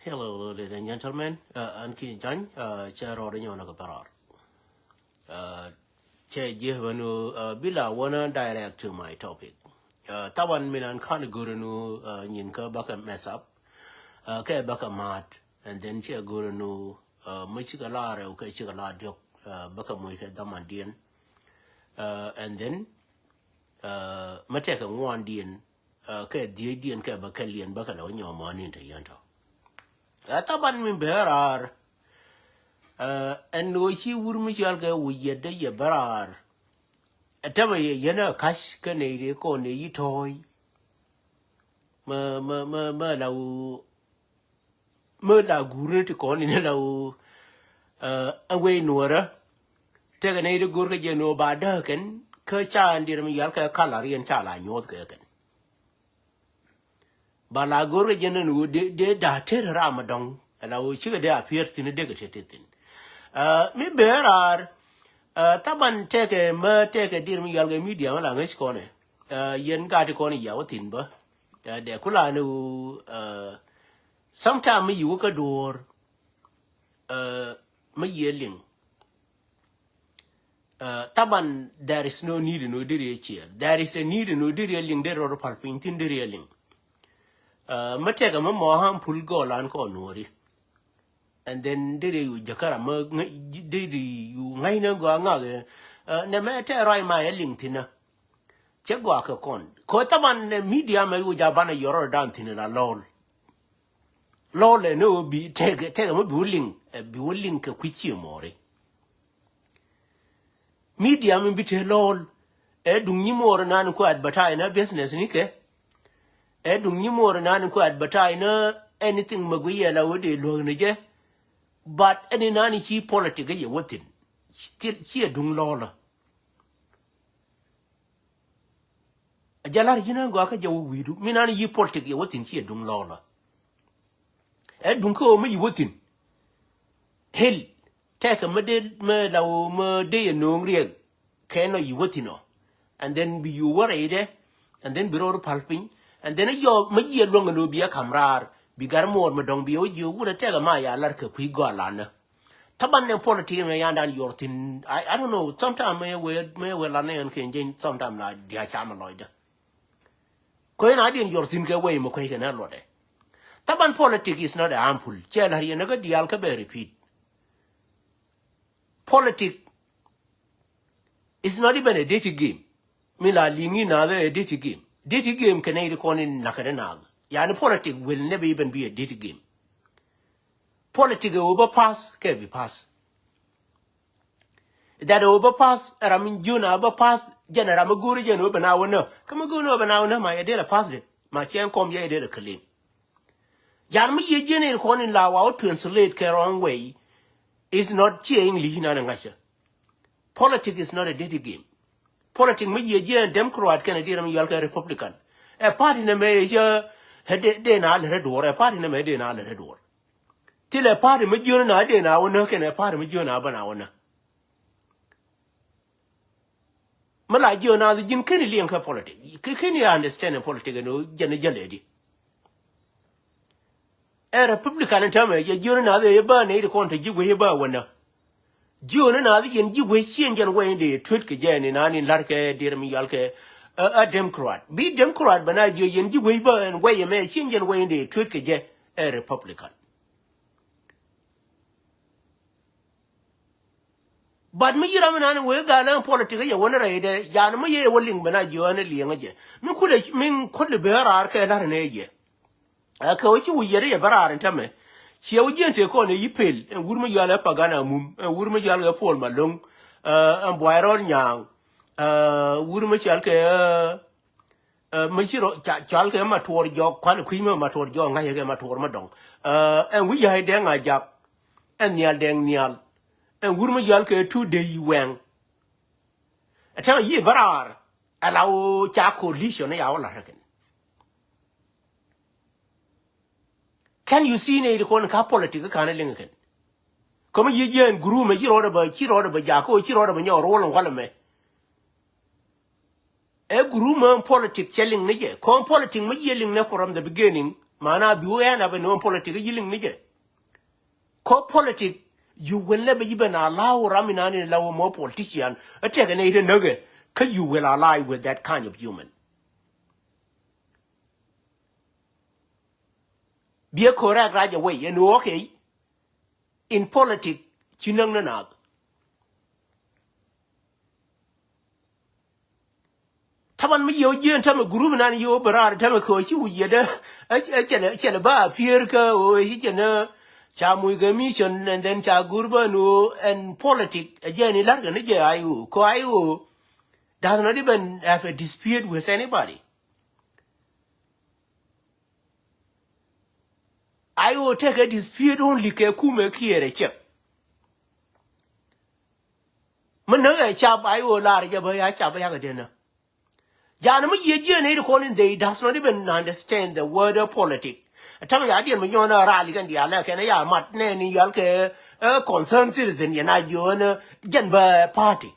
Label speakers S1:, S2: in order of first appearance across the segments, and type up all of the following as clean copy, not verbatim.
S1: Hello, ladies and gentlemen. Anki Jan, chair or any on a parar. Chair Jehvanu, Bila, wanna direct to my topic. Tawan Minan Khan Gurunu, Yinka Baka mess up, Kay Baka mat, and then Chair Gurunu, Michikalara, okay, Chikala Jok, Baka Muika Damandian, and then Mateka one Dian, Kay Dian Kay Bakalian Bakala on your morning to Yanto. Taban min berar and no she would Michalga we yet the berar. A tama yena cash canady corner ye toy. Murda guru to con in hello away Nuer. Take an aid gurka geno by Durkin, Kercha and Dirmialka Kalari and Chala, North Kirkin. But la go region would de da ter Ramadan, and I will sugar there appeared in a degated thing. Me bear are Taban take a dear me yalga media on a corner. Yen got a corner yawatimber. De Kulanu sometime me you work a door me yelling. Taban there is no need in no dear cheer. There is a need in no dear yelling there or pulping in the railing. Matega Moham Pulgo Lanko Nori. And then did you Jakara did you Naina Guanga? Nemete Rai my Ellingtina. Cheguaka con. Kotaman media may Ujabana Yoro Dantin in a lol. Lol and no be take a bullying, a bullying quichi mori. Media may be tell lol. Edung Nimor and Anquad, but I in a business, Nike. Edung ni more nan ko advertise na anything maguya la wode lo nje but any nani chi politics ye wotin chi dung lola ajalar jina go aka jawu widu minani yi politics ye wotin chi dung lola edung ko mi wotin hel take a medel me law me de no ngrieg keno yi wotino and then be you worried and then biro palping. And then yo me ye long no be a camrar, bigar more madong be you would have tell Maya like a quick golana. Taban and politics may and your thing. I don't know, sometime may well and can sometime like the chamaloid. Coin I didn't your think away Moquay and Elode. Taban politics is not a ample, Chell Harry the alcabe repeat. Politics is not even a dirty game. Mila Lingi another a dirty game. Dirty game can aid con in Nakaranag. Yan politics will never even be a dirty game. Politics overpass can be pass. That overpass, Ramin Juna overpass, General Maguri and open our no. Come a good over now, my idea passed it. My chain come ye did a claim. Yan me ye general con in law out to insulate care on way is not cheering Lina and Gasha. Politics is not a dirty game. Politics me ye and Democrat Canadian Yalka Republican. A party in a major had then all red war, a party in a made in all red war. Till a party me you and I didn't our knock and a party me you and Abanawana. Malay you now the Jim Kennedy and politics. Can you understand a politics and Jenny lady? A Republican and tell me, you and other burn 8 country you way about one. June and other in you wish change and way the tweet again in an in Larke, dear me, Yalke, a Democrat. Be Democrat, but I do in you way and way a man change and way the tweet again, a Republican. But me, Raman, will go politics. You want to read it, Yanama, willing, but I join a liang. Me could the bear arc at an age. A coach you yet a bar and tell me. She would get a corner ye pill, and Woodma Yala Pagana Mum, and Woodma Yala Paul Malung, and Boiron Yang, Woodma Chalke, Machiro Chalke Mator Jog, Qualquima Mator Jog, Nayaga Mator Madong, and we had dang I jap, and Nial dang Nial, and Woodma Yalke 2 day wang. A time ye barar, allow Chaco Lishon, our Larkin. Can you see any corner politics kind of Lincoln? Come ye and groom a year order by Jaco, cheer order by your roll and Wallame. A groom politics selling Nigger, come politics me yelling from the beginning, Mana biwe na be no politics yiling nije. Ko politics you will never even allow Raminani allow more politician a take an 8 nugget. Cause you will ally with that kind of human. Be a correct right away, and okay. In politics, chinang na nag. Taman mi yo jen tama group na yo barar tama ko shi wuye da a chele ba fear ka o shi jena cha mu ga mission and then cha gurba no and politics again larga ne je ayu ko ayu does not even have a dispute with anybody. I will take a dispute only ke kume kiere chep. Managa chap I will large ya chap yagadena. Janama ye calling they does not even understand the word of politics. A time I did Mayona rally and the Alak and ya mat nanny yalke a concerned citizen yana join Janba party.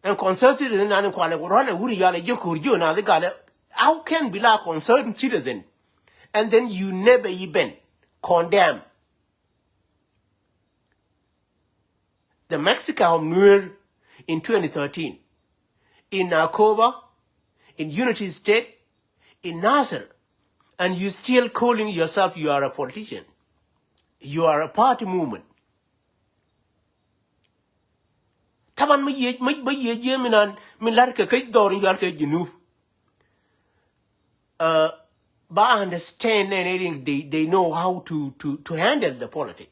S1: And concerned citizen and quite run a woody yalla you now they got it. How can be like concerned citizen and then you never even condemn the Mexican of Nuer in 2013, in Nakoba, in Unity State, in Nasser, and you still calling yourself you are a politician. You are a party movement. Taban mi ye minan min larka kay dorin yar kay jinuf. But I understand and I think they know how to handle the politics.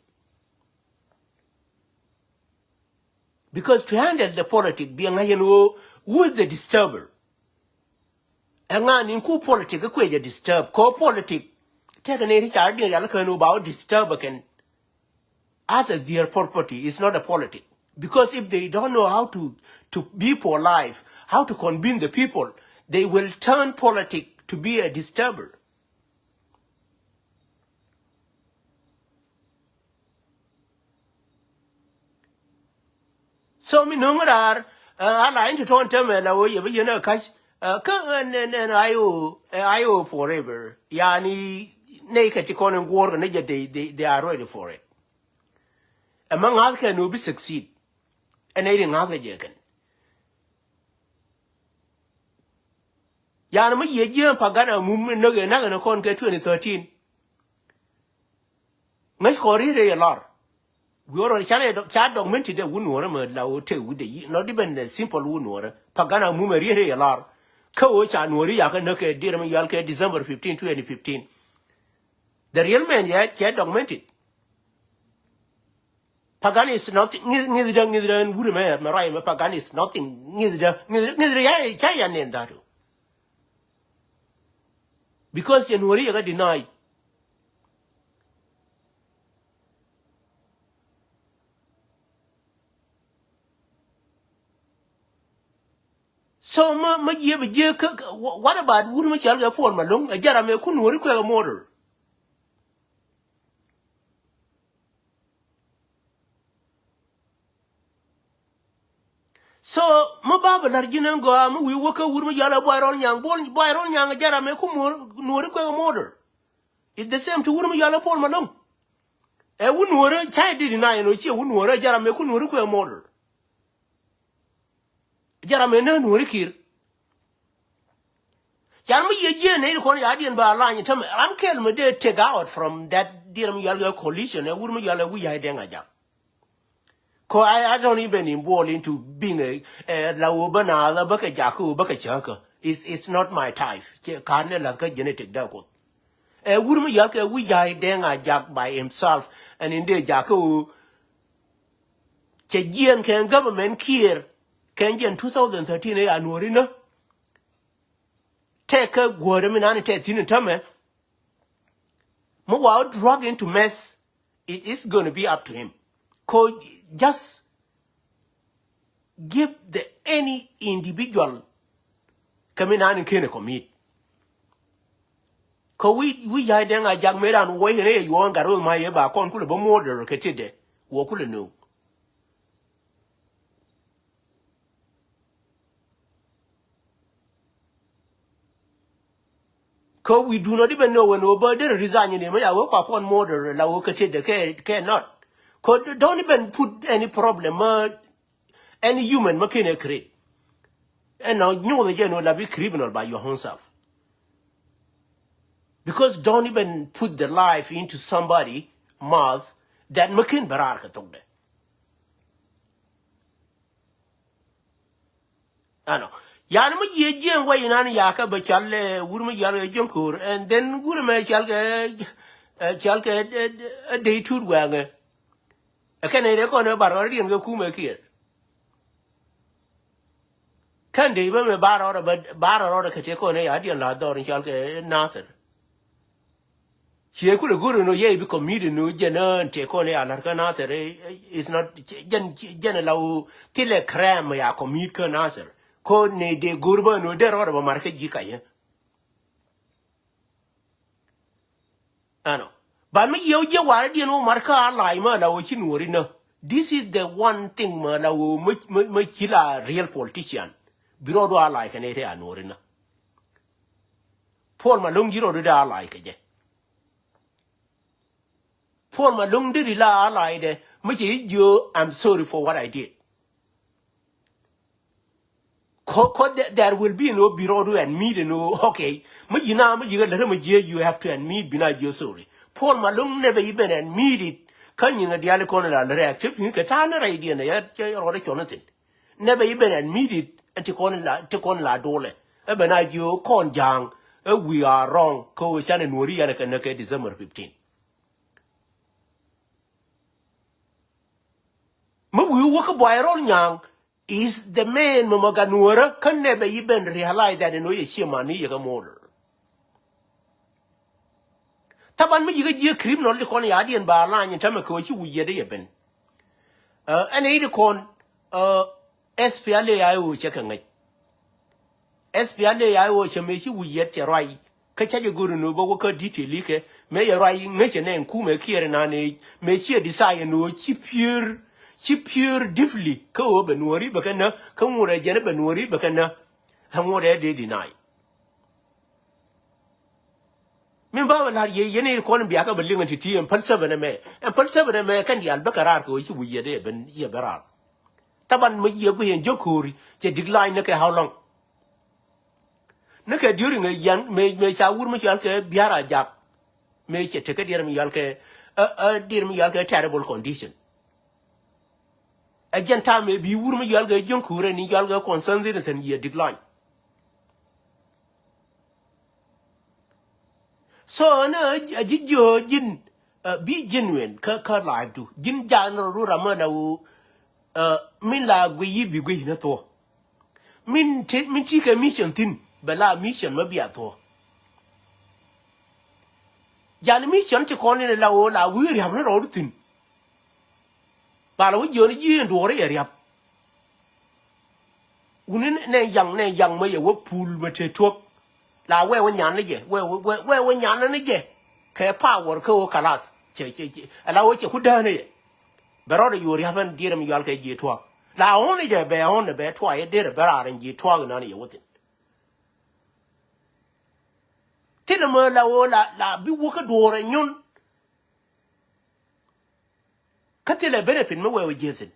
S1: Because to handle the politics, being who is the disturber? And in coup politics, a disturb, co politics, take an idea about disturb can as their property is not a politics. Because if they don't know how to be polite, how to convince the people, they will turn politics to be a disturber. So me nungar align to turn them you know cash and ayo forever. Yani naked economic war and they are ready for it. Among other can will be succeed. And aiding other jacken. Yanama ye pagana movement no nagan con 2013. Much corridor a lot. We already chat documented the wound water, with the not even a simple wound water. Pagana movement a lot. Coach and Wariaka Noka Diram Yalka December 15, 2015. The real man yet chat documented. Pagan is nothing, neither would Marai, Pagan is nothing, neither Chayan named that. Because January got denied. So, what about Woodman Chalga for Malung? A Jarame couldn't require a motor. So, Mababa Narginango, we work a Woodman Yala Byron Young, Byron Young, a Jarame no require a motor. It's the same to Woodman Yala for Malung. A wouldn't child did deny and she wouldn't worry Jarame couldn't require a motor. Jarame no Rikir. Yarmy ye nail corny Adian by a line. I'm killing me they take out from that dear Yala coalition, a woman Yala we had dengaja. I don't even involve into being a Laubana, la Baka Jaku, Baka Chaka. It's not my type. Can't like a genetic dog. A woman Yaka we had denga jack by himself, and in the Jaku. Chejian can government care. Kenjan 2013 Anuarina. Take a Guadaminani Tetin Tame. Mawao drug into mess. It is going to be up to him. Just give any individual coming on and can commit. We had then a young man and way you want to my eba con could be murder or catide. Walk no. Because we do not even know when nobody resign in him. I work upon model, la work at the cannot. Because don't even put any problem, any human, McKinney create. And now, you know, the general will be criminal by your own self. Because don't even put the life into somebody mouth that McKin Baraka told them. I know. Yanama ye jam way in any yaka, but shall Wurma Yalla Junkur, and then Wurma shall get a day to wanger. I can't reckon about already and go Kuma here. Can they even a bar order, but bar order can take on a idea ladder and shall get nothing. She could go no ye because meeting no general take on a larkanather is not general till a cram ya commute can answer. Ko ne de gurba no der ora market jika ye ano ba me yo je war di no marka lai ma la o chinuri no. This is the one thing ma la o me kila real politician biro do ala ke ne re anori no for ma long giro do da ala ke je for ma long di la ala de me ji yo I'm sorry for what I did. There will be no bureau and meet no okay. You have to admit bina you sorry. Paul Malone never even admit it. Can you the dialecon reactive? You can turn idea or Jonathan. Never even admit it and take on la dole. Eben I you con jang. We are wrong. Ko Shannon Wuri and can December 15. We work a boy on young. Is the man Mamaganura can never even realize that no Shimani a murder. Taban me you get criminal the con yadi and bar line in Tamako, you yet even. And a con SPLA I will check it. SPLA I will make you yet right. Catch a good no worker detail leak, may a right mention name Kume Kieran, may she desire no cheap pure. She pure diffly, co benuri, bacana, come more a genebenuri, bacana, and what they deny. Member, ye calling Biaka belonging to tea and Pulseven me, and Pulseven me can yell Bacaraco, you will ye ben ye berar. Taban me ye and Jokuri, they decline how long. Naka during a young may Chawur Michalke, Biara Jap, make a take a dear Mialke, dear Mialke terrible condition. Again, time may be Wurma Yalga Junkur and Yalga concerns it and ye decline. So, no, a jin be genuine, Kirk live do. Jin Jan Ruramana, min la gui be gui na to. Min take a mission thin, Bella mission maybe at all. Jan mission to call in a la, we have not all thin. But I would you and do area. Wouldn't ne young may a work pool but a talk. La where when yan again, where when yan again. Care power co calas. Allow it who done it. But all you haven't dear me yalka ye talk. La only a bear on the bear twice did a bear and ye talk none of you with it. Tinnamer la be walk a door and yun. Catilla benefit me where we Jason.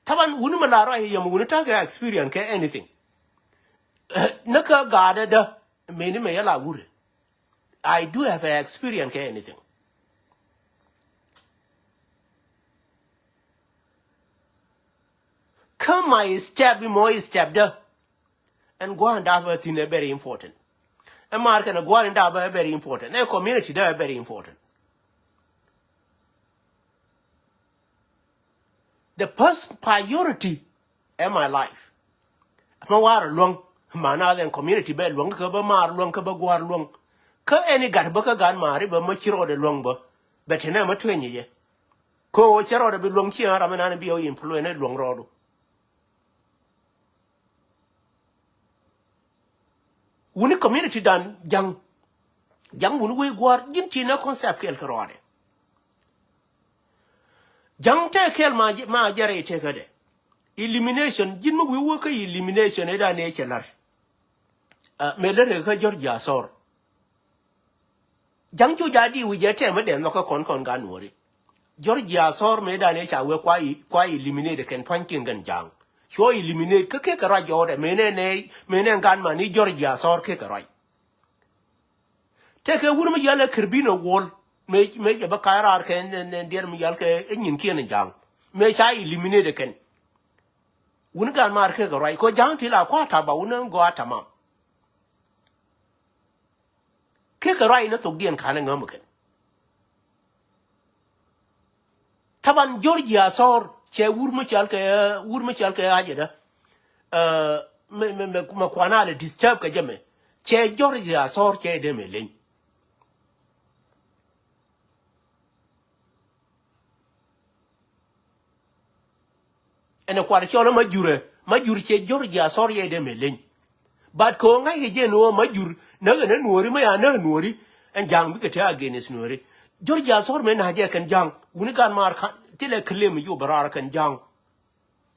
S1: Taban Wunumala yam Wunataga experience anything. Naka gada many mayala wood. I do have an experience anything. Come my stab more stabbed and go and have a thing very important. A mark and a go and have very important. A community they are very important. The first priority in my life. Mawar long, mana than community bed long, kabamar long, kabaguar long. Ka any garbaka gan mari, but much road longba, but in a 20 year. Ko chero be long here, I'm an bio influence long road. When a community done young when we go out, gintina concept kel karore. Young take care my jare take a day. elimination jin mo wi wo ka elimination e da ne chelar me le ka Georgia sor jang chu jadi wi je te me de no ka kon ga nuori Georgia sor me da ne cha we kwa eliminate ken pankin gan jang so eliminate ka ra jo de me ne gan ma ni Georgia sor ke ka right te ke wur me yala kirbino wol me ke ba kairar ken ne der me yal ke nyin ken jang me cha eliminate ken wun gan mar ke ka right ko jang ti la kwa ta ba wun go atama ke ka right na to gen kan ngam ken taban Georgia sor che wur me chal ke aje da me kwana le disturb ka jame che Georgia sor che de me len ene kwara chola majur che Georgia sor ye de me len but ko ngai je no majur na ne nuori me ya na nuori en jang bi ke ta against nuori Georgia sor me na je kan jang wuni kan mar kan tile claim yu barar kan jang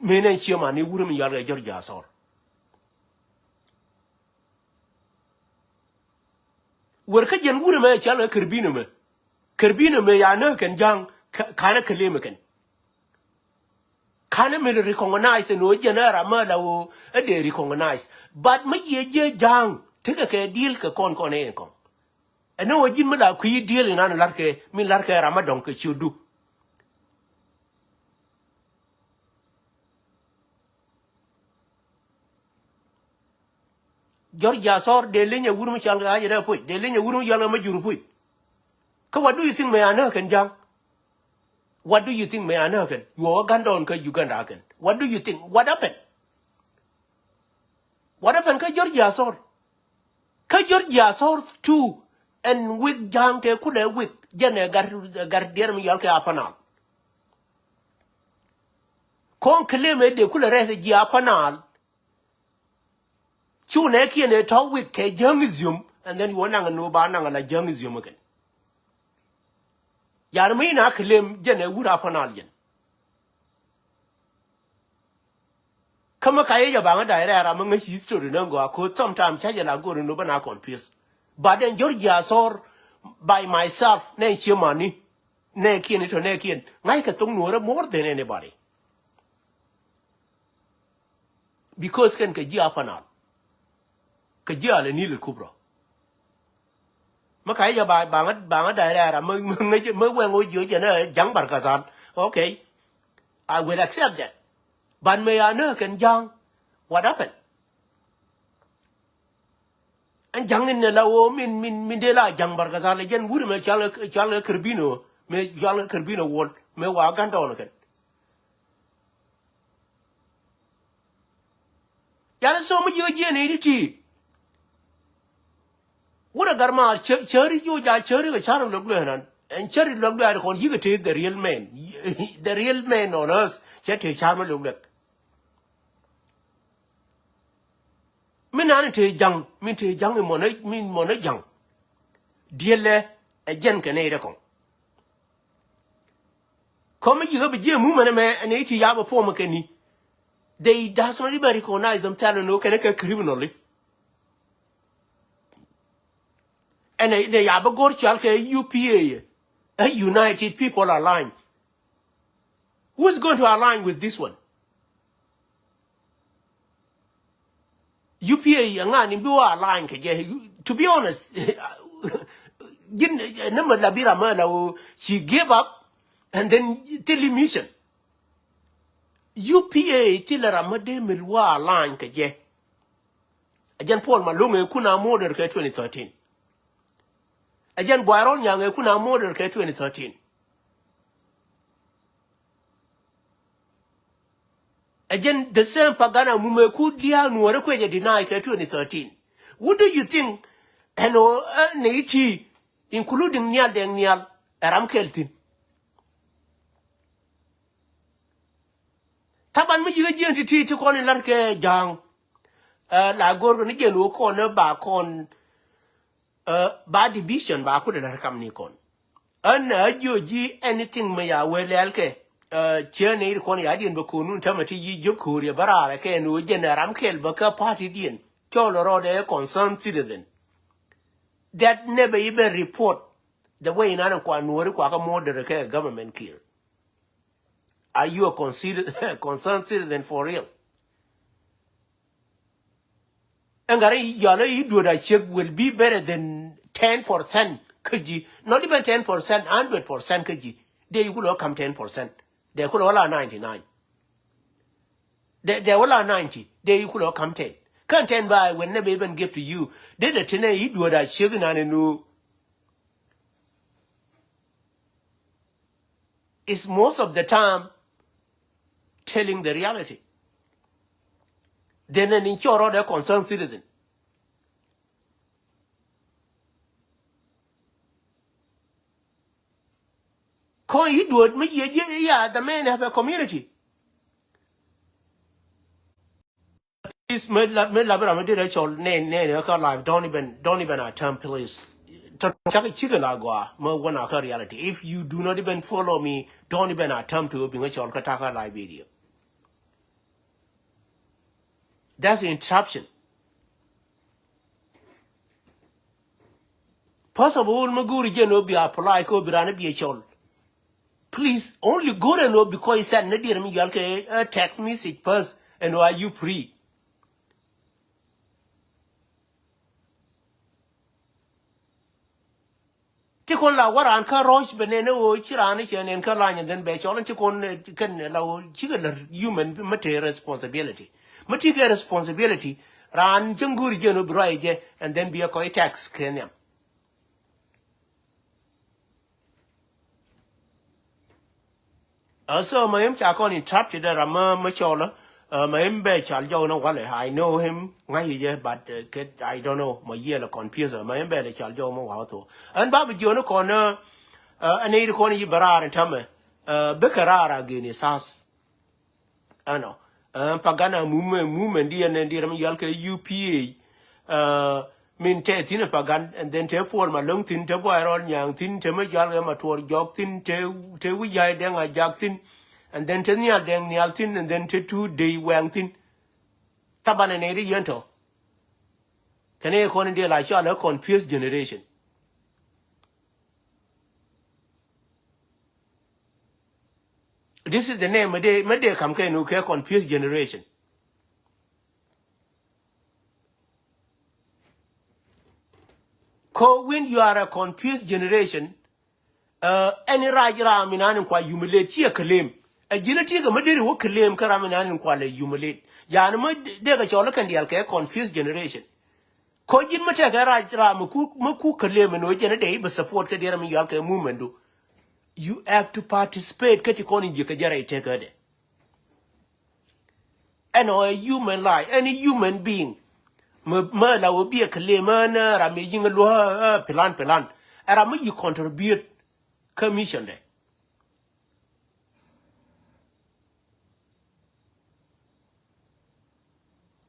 S1: me ne chema ni wuri mi yalga Georgia sor wer ka jen wuri me chala kirbino me ya na kan jang kana claim kan kana me recognize no genera ma lawo e de recognize but me ye je jang tika ke deal ka kon e kon eno wajin me la ku yi deal na larke min larke ramadan ke chudu Georgia sor de lenya wuru mi chalga aje da pui de lenya wuru yalla ma juru pui ka what do you think me ana kan jang what do you think me ana kan you Uganda on ka Uganda kan what do you think what happened ka Georgia sor too and wig jang te kule wig jene gar der mi yalka apanal kon kleme de kule rese ji apanal chune kiene to wig ke jangizium and then you wanna no ba na la jangizium again yarmi na klem jene wura apanal yen kama kaye ya banga daira manga history nango ko sometimes chaje la go no bana confuse but then Georgia sor by myself ne chimani ne kien to ne kien ngai ka tung no more than anybody because kan ka ji apanal ka ji ala ni le kubro maka ya banga daira mo wengo jo jena jang barkazan okay I will accept that but me ana kan jang what happened and jang in la wo min de la jang barkazan le jen wuri me chala kirbino wol me wa ganda on kan yana so mu yo je ne riti wura garma chari yo ja chari ga charam loglo hanan and chari loglo ar kon yiga te the real man on earth chate charma loglo min nan te jang mo na jang diele e jen ke ne re kon kom yiga be je mu mane me ne ti ya bo po mo ke ni they does not even recognize them tell no can criminally and they have a good UPA a United People Align. Who's going to align with this one? UPA ngani biwa align to be honest she gave up and then television UPA tila ramade milwa align kaje ajan Paul Malunga kuna model ka 2013 ajan Boiron Yang kuna model ka 2013 ajan the same pagana mume kudia Nuer kweje deny ka 2013 what do you think eno neiti including Nyal Aram Keltin taban mi yiga jenti ti ko ni larke jang la gor ni gelu ko ne ba kon ba division ba ko de kam ni kon an ajoji anything me ya welelke chia ne ko ni adien ba ko nun tamati yi jokuri barara ke no generam kel ba ka party dien cholo ro de concerned citizen that never even report the way in an kwa Nuer kwa ka modern ke government care. Are you a concerned citizen for real? Angare yana you do that check will be better than 10% kaji, not even 10%, 100% kaji. They will come 10%. They could all 99. They all 90. They could all come 10. Can't 10 by when never even give to you. They the 10 you do that check and no. It's most of the time telling the reality. Then an insurer the concerned citizen. Can you do it? Yeah, the men have a community. This me labra me did actual ne ka live don't even attempt please. Chaka chicken agwa me wana ka reality. If you do not even follow me, don't even attempt to be actual kataka live video. That's interruption. Possible maguri jeno be apply ko birana be actual. Please only go and know because he said nadir me yalke text message first and are you free? Tikon la waran ka rosh benene o chirani chen en ka lanya then be cholan tikon kan la chigal human material responsibility. Material responsibility ran janguri jeno broije and then be a koi tax kenya. Also my chakon interrupted rama machola my be chal jo no wale I know him ngai but I don't know my year la confuse my be chal jo mo wa to and babu jono kona anei ko ni barar tame bekarara gini sas ano pagana movement di and di ram yalke UPA min te tin pagan and then te for ma long tin te boy ron yang tin te ma yal ma tor jok tin te wi ya den a jak tin and then te nial den nial tin and then te 2 day wang tin tabane ne ri yento kane ko ni de la sha la confused generation. This is the name me come ke no ke confused generation. Ko when you are a confused generation any rajra minan kwa humiliate chi claim a geneti ga madiri wo claim kara minan kwa le humiliate ya na de ga chola kan dial ke confused generation ko jin mate ga rajra mu claim no jene de be support ka dira mi yal ke movement do you have to participate kati koni je ka jara ite ka de and a human life any human being ma la wo bi claim na ra mi yin lo plan era mi contribute commission de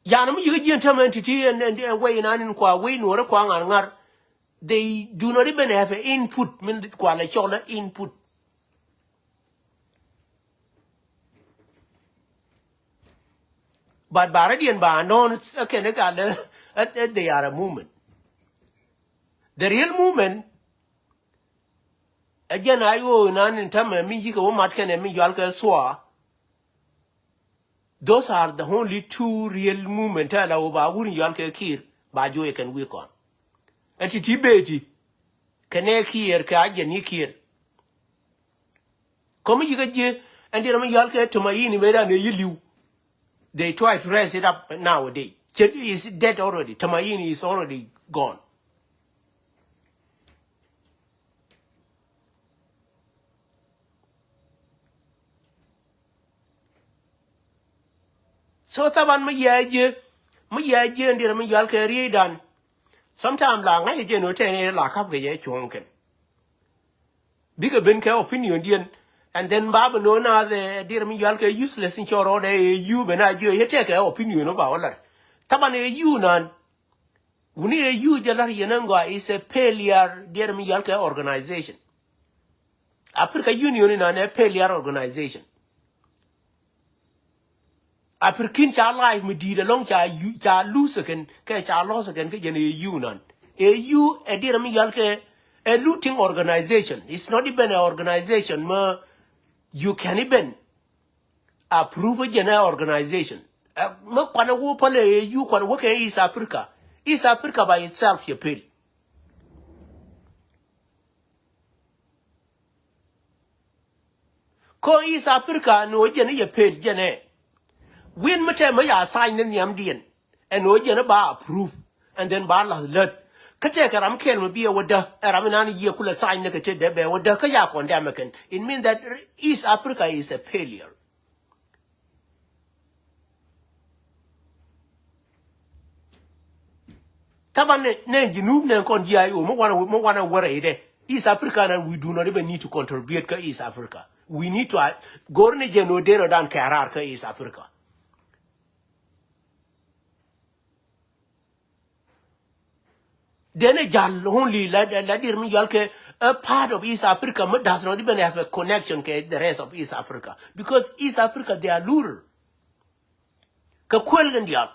S1: yanam you get entity and way in kwa way no kwa ngar they do not even have an input min kwa la chola input but baradian ba non okay they are a movement. The real movement again ayo nan in time mi yi ko mat ken mi yal ka swa. Those are the only two real movement ala ba wurin yal ka kir ba jo can work on. And ti beti kane kir ka je ni kir. Come you get je and there mi yal ka to my ni me da ne yilu. They try to raise it up nowadays. Is dead already. Tamayini is already gone. So taban ma yaje ndira ma yal ka ridan. Sometimes la ngai je no tene la kap ge ye chonken. Bigger ben ka opinion dien and then baba no na the ndira ma yal ka useless in choro de you bena je ye take opinion about wala. Taban e you nan uni e you jalar yenangwa is a failure ndira ma yal ka organization. Africa Union is a failure organization. African cha life me di long cha lose again ke cha loss again ke jene you nan you e dire mi yal ke a looting organization. It's not even an organization ma you can even approve a general organization. Ma kwana wo pale you kwana wo ke East Africa. East Africa by itself you pay. Ko East Africa no jene you pay jene. When mate ma ya sign in yam dien and no jene ba approve and then ba la let kate karam kel ma biya wada araminani ye kula sign ne kate de be wada ka ya condemn ken. It means that East Africa is a failure. Taban ne jinub ne kon GIO mo wana worry de East Africa and we do not even need to contribute to East Africa. We need to go ne jeno dero dan karar ka East Africa. Then a jal only let me yalke a part of East Africa does not even have a connection to the rest of East Africa. Because East Africa they are lurer. Ka kwelgen dial.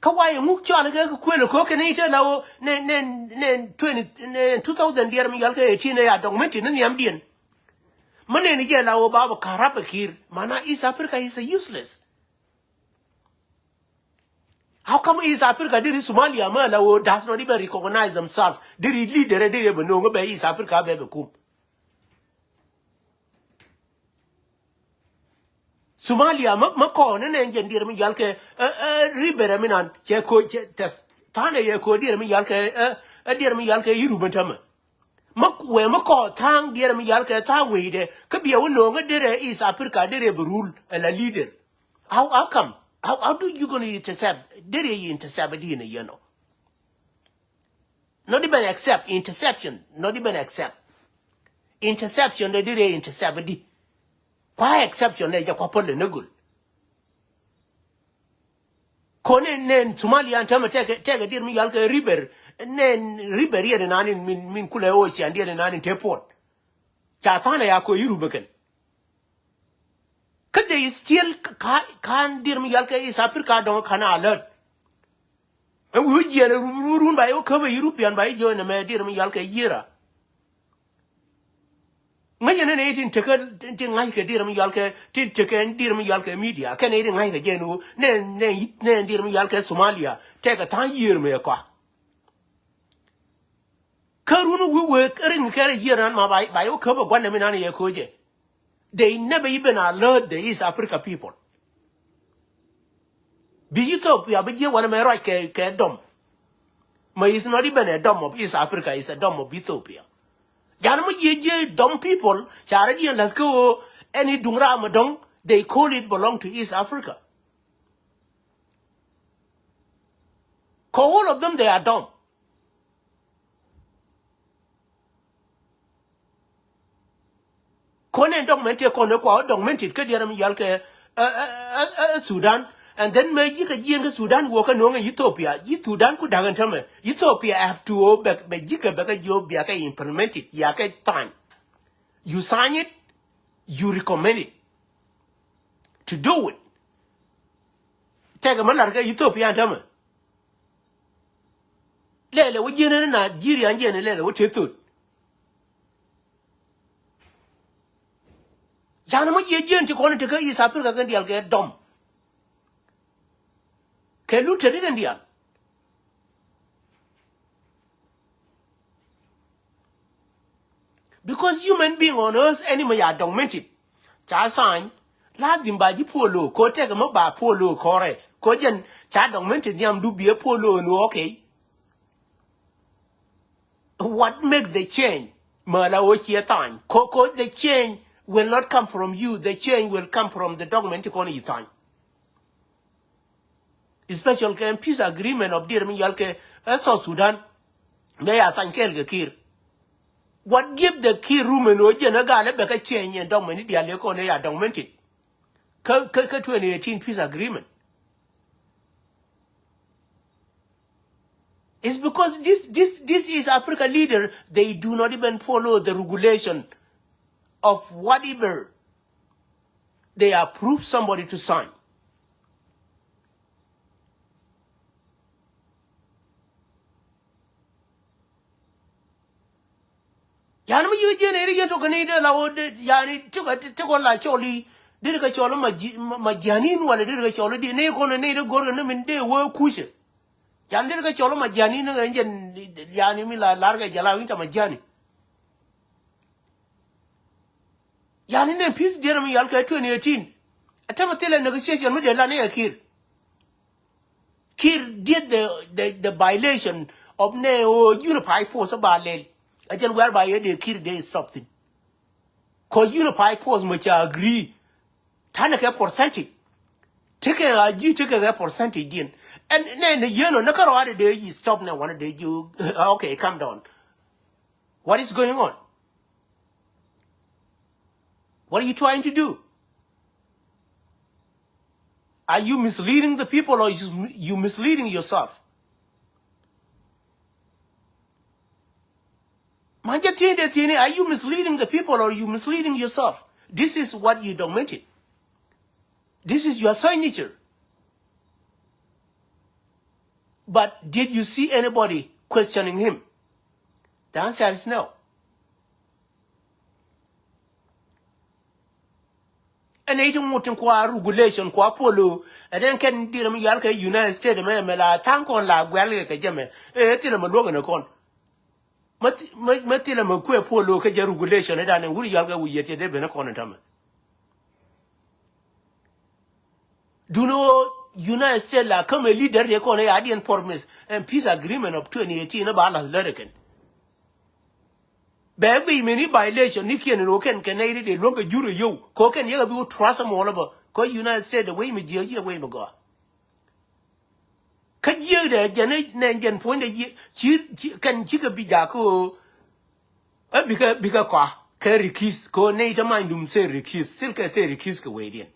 S1: Kawai mukchan ke kwelo ko kenita lawo ne 2000 dear mi yalke 18 ya documented in the Amdian. Mane ni je lawo baba karapakir mana East Africa is a useless. How come East Africa did Somalia ma lawo does not even recognize themselves? Did it lead the day but no be East Africa be kum. Somalia ma ko ne ngen dir mi yalke ribere minan che ko tane ye ko dir mi yalke dir mi yalke yiru bantama. We mako tang dear me yalka tang we de could be a no dire East Africa dire rule and a leader. How come? How do you gonna intercept? Did you intercept it in a year? Not even accept interception, not even accept. Interception they did intercept it. Why exception they just couple no good? Kone nen Somalia and Tama take a dear me yalka river. Nen river here and an min kule ocean and dear and an teport. Chatana yako Yurubakan. Could they still can't dear me yalka is Africa don't can alert. And we would run by cover European by join a dear me yalka yera. Mayan and 18 take like a dear me yalka, take and dear me yalka media, can eat like again, nen dear me yalka Somalia, take a time year me a car. Karunu we work ring carry here and my by your cover one minani koje. They never even alert the East Africa people. Be Ethiopia, but you want to right ke dom. Ma is not even a dom of East Africa, it's a dom of Ethiopia. Yanama ye dumb people, Charity let's go any dungra madong, they call it belong to East Africa. All of them they are dumb. Kone documented kone kwa documented ke diaram yalke Sudan and then me yika yenga Sudan woka nonga Ethiopia Sudan ku dagan tame Ethiopia have to go back be yika baka job yaka implement it yaka time you sign it you recommend it to do it take a malarga Ethiopia tame lele wo jene na Nigeria njene lele wo tetut Janama ye to go into East Africa and they'll get dumb. Can you tell it? Because human being on earth anyway are documented. Cha sign, lad him by the polo, ko take him up by polo core, kojan, cha documented yam do be a polo no okay. What make the change? Mala oshia time. Koko the change will not come from you. The change will come from the document on time. Special peace agreement of dear Miyalke, South Sudan. They are thank Kir. What give the key room and Ojenaga Becca change and dominate the Aleko they are documented? 2018 peace agreement. It's because this is Africa leader. They do not even follow the regulation of whatever they approve somebody to sign. Yani mi yuje ne rigen to gane da lawo yani to la choli dire ka cholo ma janin wala dire ka cholo di ne ko ne de gor ne min de wo kushe yani dire ka cholo ma janin ne ngen yani mi la larga jala winta ma jani yani ne peace dire mi yal ka 2018 atama tele negotiation mi de la ne Kir did the violation of ne unified force about lel Again, whereby they kill, they stop it. Cause unified force much agree. Tanaka percentage. Take a percentage in. And then you know, Nakaro day you stop now one day you okay, calm down. What is going on? What are you trying to do? Are you misleading the people or you misleading yourself? Are you misleading the people or are you misleading yourself? This is what you documented. This is your signature. But did you see anybody questioning him? The answer is no. And I don't want to regulation, polo, and then can deal me Yalka United States, la tank on la Gualca Jemme, Logan a con. Matila Mque Polo Kaja regulation, and Woody Yaga we yet a ben a conatama. Do no United States la come a leader, they call a Adian promise and peace agreement of 2018 about las Lurican. Baby, many violation, Nikki and Roken can aid a longer jury you, coke and you trust them all over, call United States away with your year way go. Can you there, Janet Nanjan point a year, can chica be Jaco? A bigger car, carry kiss, co nature mind say recuse, silk a theory kiss away in.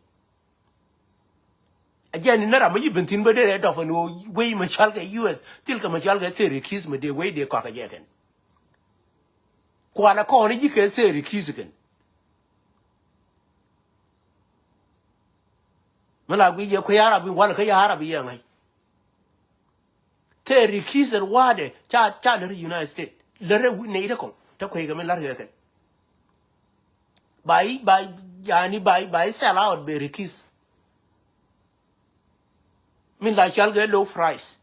S1: Again, not a may been tin, but they often way Machalga US, till Machalga theory kiss me the way they cock again. Quala corner you can say recuse again. Malawi, your Kayara be one Kayara be young. Terry Keys and Wade, Chad United States. Lere Nadacon, Taquagan Largacan. By Yanni by sell out Berry Keys. Mean like shall get low fries.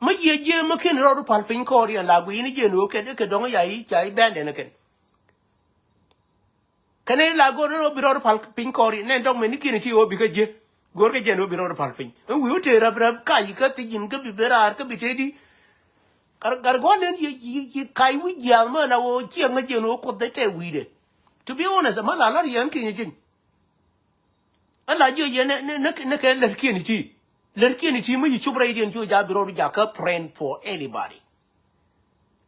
S1: My year, McKin road pulping Cory and Laguini Genu, Kadonga Yai band and again. Can I go to be road pulping Cory and don't many kinity or because you go to Genu be road pulping. And we will tear up Kai, cut the Jim, could be better, could be teddy. Gargolan, you Kai with Yalma, and I will cheer my Genu, put the tail weed. To be honest, a malala yanking. I like you, Lerkinity. Lerkinity, when you chop radiant, you have Jaka praying for anybody.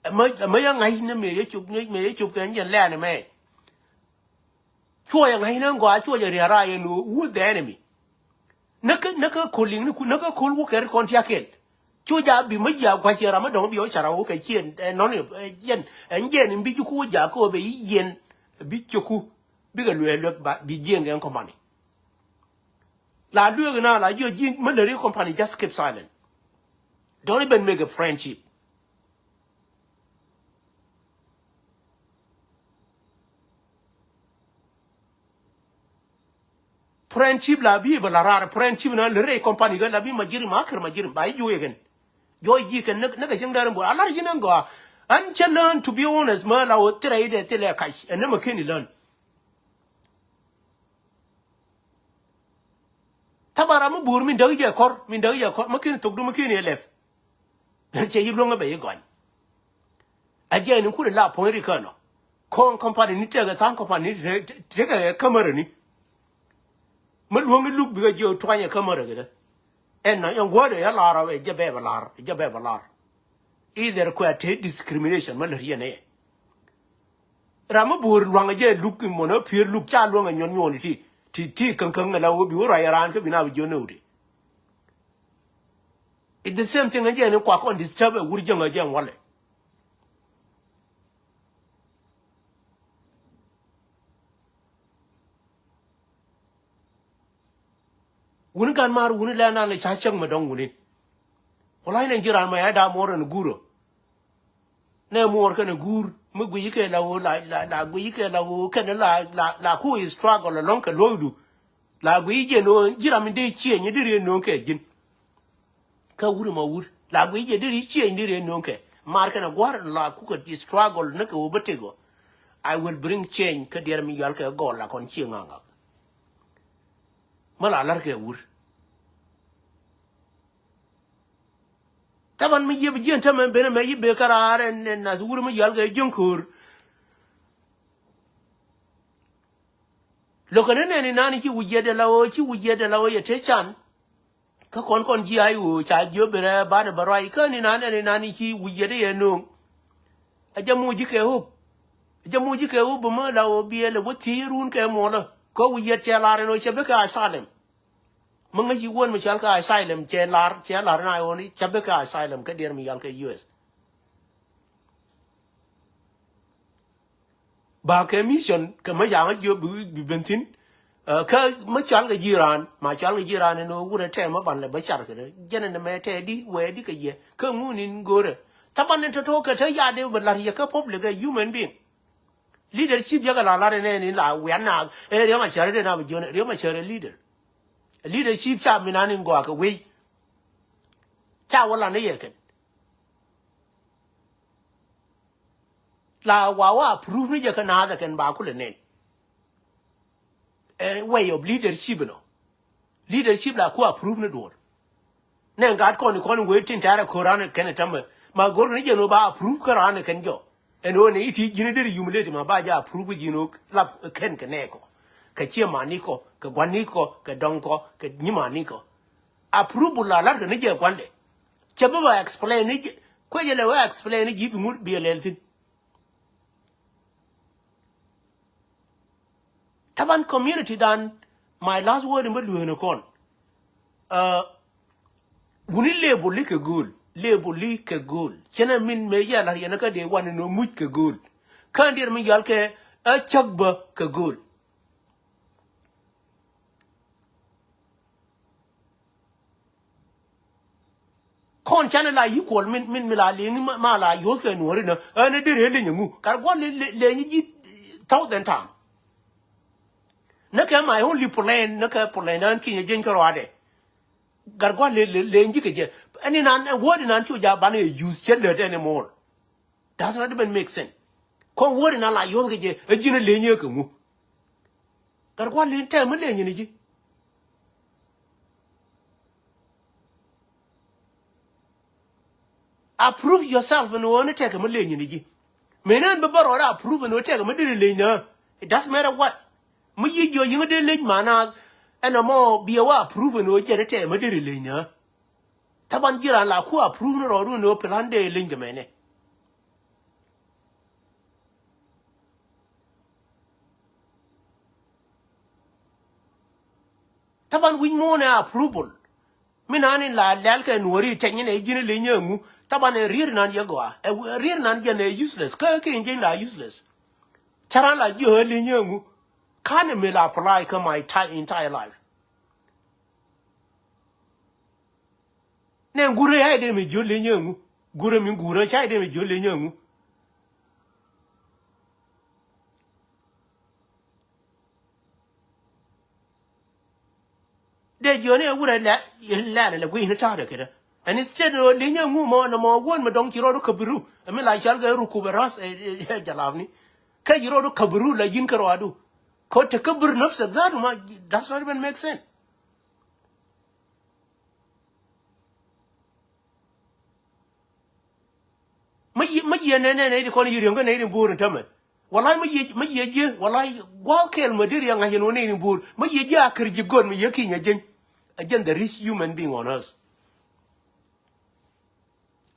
S1: A young Aina may chop and land a man. Choy and Aina go out to your Ryan who the enemy. Naka calling, Naka cool worker contiaket. Choja be Maya, what your Ramadan be Osaraoka yen and none of yen and yen in Bijuku Jacob yen. Bichoku, bigger look back, be yen and company. La Duana, like your military company, just keep silent. Don't even make a friendship. Friendship la be but la friendship na le company la be majiri marker majiri by you again. Joy you can never jump down. I like you go. And you learn to be honest, man. I will trade the telekash and never can learn. Tabaramu bur min dagi kor makin tok do makin left. Che yiblonga be gone. Again ku la point rikano. Kon company ni tega tan company tega camera ni. Malwong look because you try a camera gida. And na yang word ya lara we jabe lar. Either quite discrimination mal here ne. Ramabur wanga je look in mono pure look cha long and yon ti. ti kan la wo bi ora yaran ka bina bi jonodi. It's the same thing again kwa kon disturb wuri janga jang wale. Wuni kan mar wuni la na le cha chang ma dong wuni. Wala ina jiran ma ya da moro na guro. Ne mor ka na gur mu gwi ke la wo la gwi ke la wo ke la ku is struggle along ka lodu. La gwi je no jira mi de chie ni dire no ke jin. Ka wuri ma wuri la gwi je dire chie ni dire no ke. Mar ka na gwar la ku ka struggle na ka wo betego. I will bring change ka der mi yal ka go la kon chie nganga. Mala lar ke wuri. Taban mi yeb jien tamen bene me yibe karare na wuri mi yal ga jonkur. Lokane ne nani ki wuje de lawo ye te chan. Ka kon ji ayu cha jo bere ba de barai ka ni nani ki wuje de ye no. Ajamu ji ke hop. Ajamu ji ke hop ma lawo biele woti run ke mo la. Ko wuje te lare no chebe ka asalem. Mga ji won mi chal ka asylum che lar na oni chebe ka asylum ka der mi yal ka US. Ba ke mission ka ma yang jo bi bentin ka ma chal ka jiran ma chal ka jiran no wure te ma ban le ba char ka jene ne me te di we di ka ye ka ngunin gore taban ne to ka ta ya de ba lar ye ka public human being leadership ya ga la ne ni la we na re ma char de na ba jone re ma char leader leadership cha minani ngwa ka we cha wala ne ye ken la wa prove ni je ka na da ken ba ku le ne way of leadership no leadership la ku approve ne do ne ga ko ni we tin tare ko ran ken tamma ma gor ni je no ba approve ka ran ken jo eno ne iti jini de humiliate ma ba ja approve jino la ken ne ko ka che mani ko ka gwani ko ka don ko ka nyimani ko approve la la ne je gwande che ba explain ni ko je le wa explain ni bi ngur bi le tin taban community dan my last word in bedu no kon wuni label ke gol label ke gol chena min me ya la yana ka de wan no muj ke gol kan dir mi yal ke a chagba ke gol kon chana la equal min la le ni ma la yo ke no ri no ne dire le nyu kar gwa le ni ji 1000 tam na ka my only plan na ka plan nan ki jen ko ade gar gwa le nji ke je ani nan word nan chu ja ban use chellet anymore does not even make sense ko word nan la yo ke je ejina le nye ke mu gar gwa le te mu le ni ji approve yourself no one take mu le ni ji menan be baro approve no take mu dire le na it doesn't matter what mu yi jo yin de le mana ena mo bi wa approve no je te mu dire le na taban jira la ku approve no ru no plan de le ngemene taban win mo na approval minani la lal ka nuori tenye ne jine le nyamu taban rir nan yagwa rir nan je ne useless ka ke nje la useless chara la jo le nyamu kan me la apply ka my entire life ne gure ya de me jo le nyamu gure mi gure cha de me jo le nyamu de jo ne wure la gwe ni ta de keda and instead of le nyamu mo na mo won me don kiro ko biru me la chal ga ru ku beras jalavni ka yiro ka biru la jin karo adu ko takabbur nafsak zatu ma that's not even make sense ma ye ne ko ni yiro ga ne ni burun tamme wallahi ma ye je wallahi wa kel ma dir ya nga no ne ni bur ma ye je akir ji gon mi yeki nya jen again the rich human being on us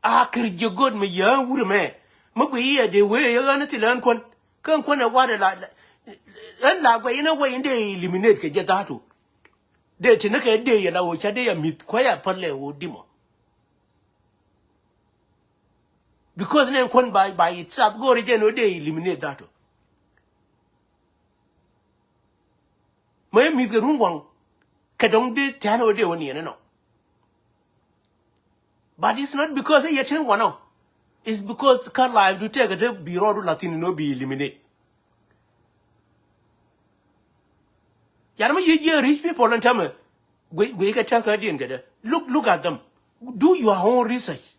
S1: akir ji gon mi ya wure me ma gwi ye de we ya na tilan kon kan kon na wada la en la go ina way inde eliminate ke jetatu de tinake de ya lawo cha de ya mit kwaya palle o dimo because then kon by itself go again o de eliminate that may mit ke rungwang ke dong de tano de woni no but it's not because they yet one now it's because can live to take a bureau latin no be eliminate yarma ye rich people and tell me we get take a din get look at them do your own research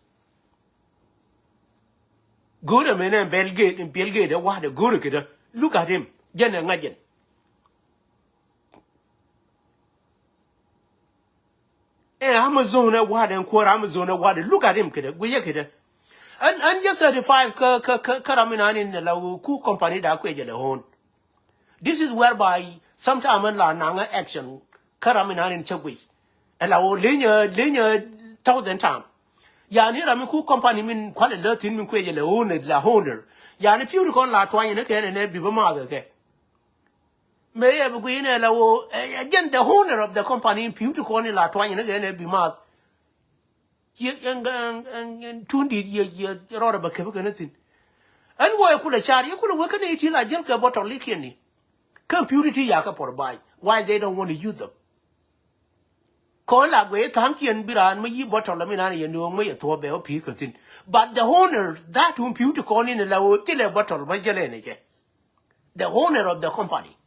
S1: go to men and Belgate what the go to look at him jen and again Amazon what and core Amazon what look at him kid we kid and just 35 karaminan in the ku company that kwe the hon this is whereby sometime la nanga action karaminan in chagwi and la linear 1,000 time yani rami ku company min kwale le tin min kwe the hon la honor yani piu kon la twa ne ke ne bi ba ma ke may have been again the owner of the company in piu kon la twa ne ke ne bi ma and tundi ye rora ba ke ba anything and why kula char you kula work ne ti la jel ka bottle likeni computer ya ka por bai why they don't want to use them ko la gwe tam kien biran ma yi bottle mi na ye no ma ye to be o pi ka tin but the owner that computer kon in la o ti le bottle ba jele ne ke the owner of the company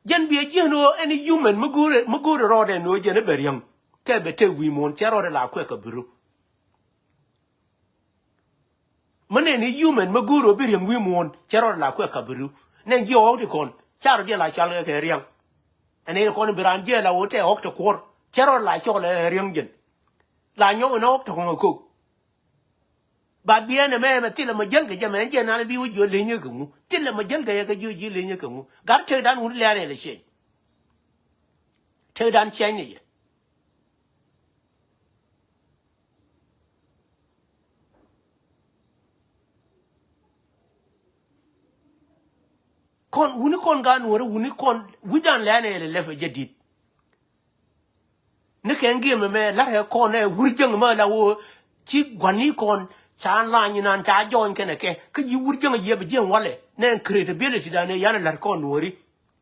S1: jen bi no any human mugure rode no jen be riang ke be te wi mon chero la kwe ka buru mane ni human muguro bi riang wi mon chero la kwe ka buru ne ji o de kon charo de la chalo ke riang ane kon biran je la o te ok to kor chero la cho le riang jen la nyo no to ko ba bien me tile ma jel ke jame je na bi wujo le nye ku tile ma jel ke ju ji le nye ku gar te dan ur le le she te dan chen ye kon wuni kon ga no wuni kon wujan le ne le fe jedit ne ken ge me la he kon e wurjeng ma la wo chi gwani kon chan la ni nan ta join ke yi wurjeng ye be je wale ne credibility da ne yana lar kon wori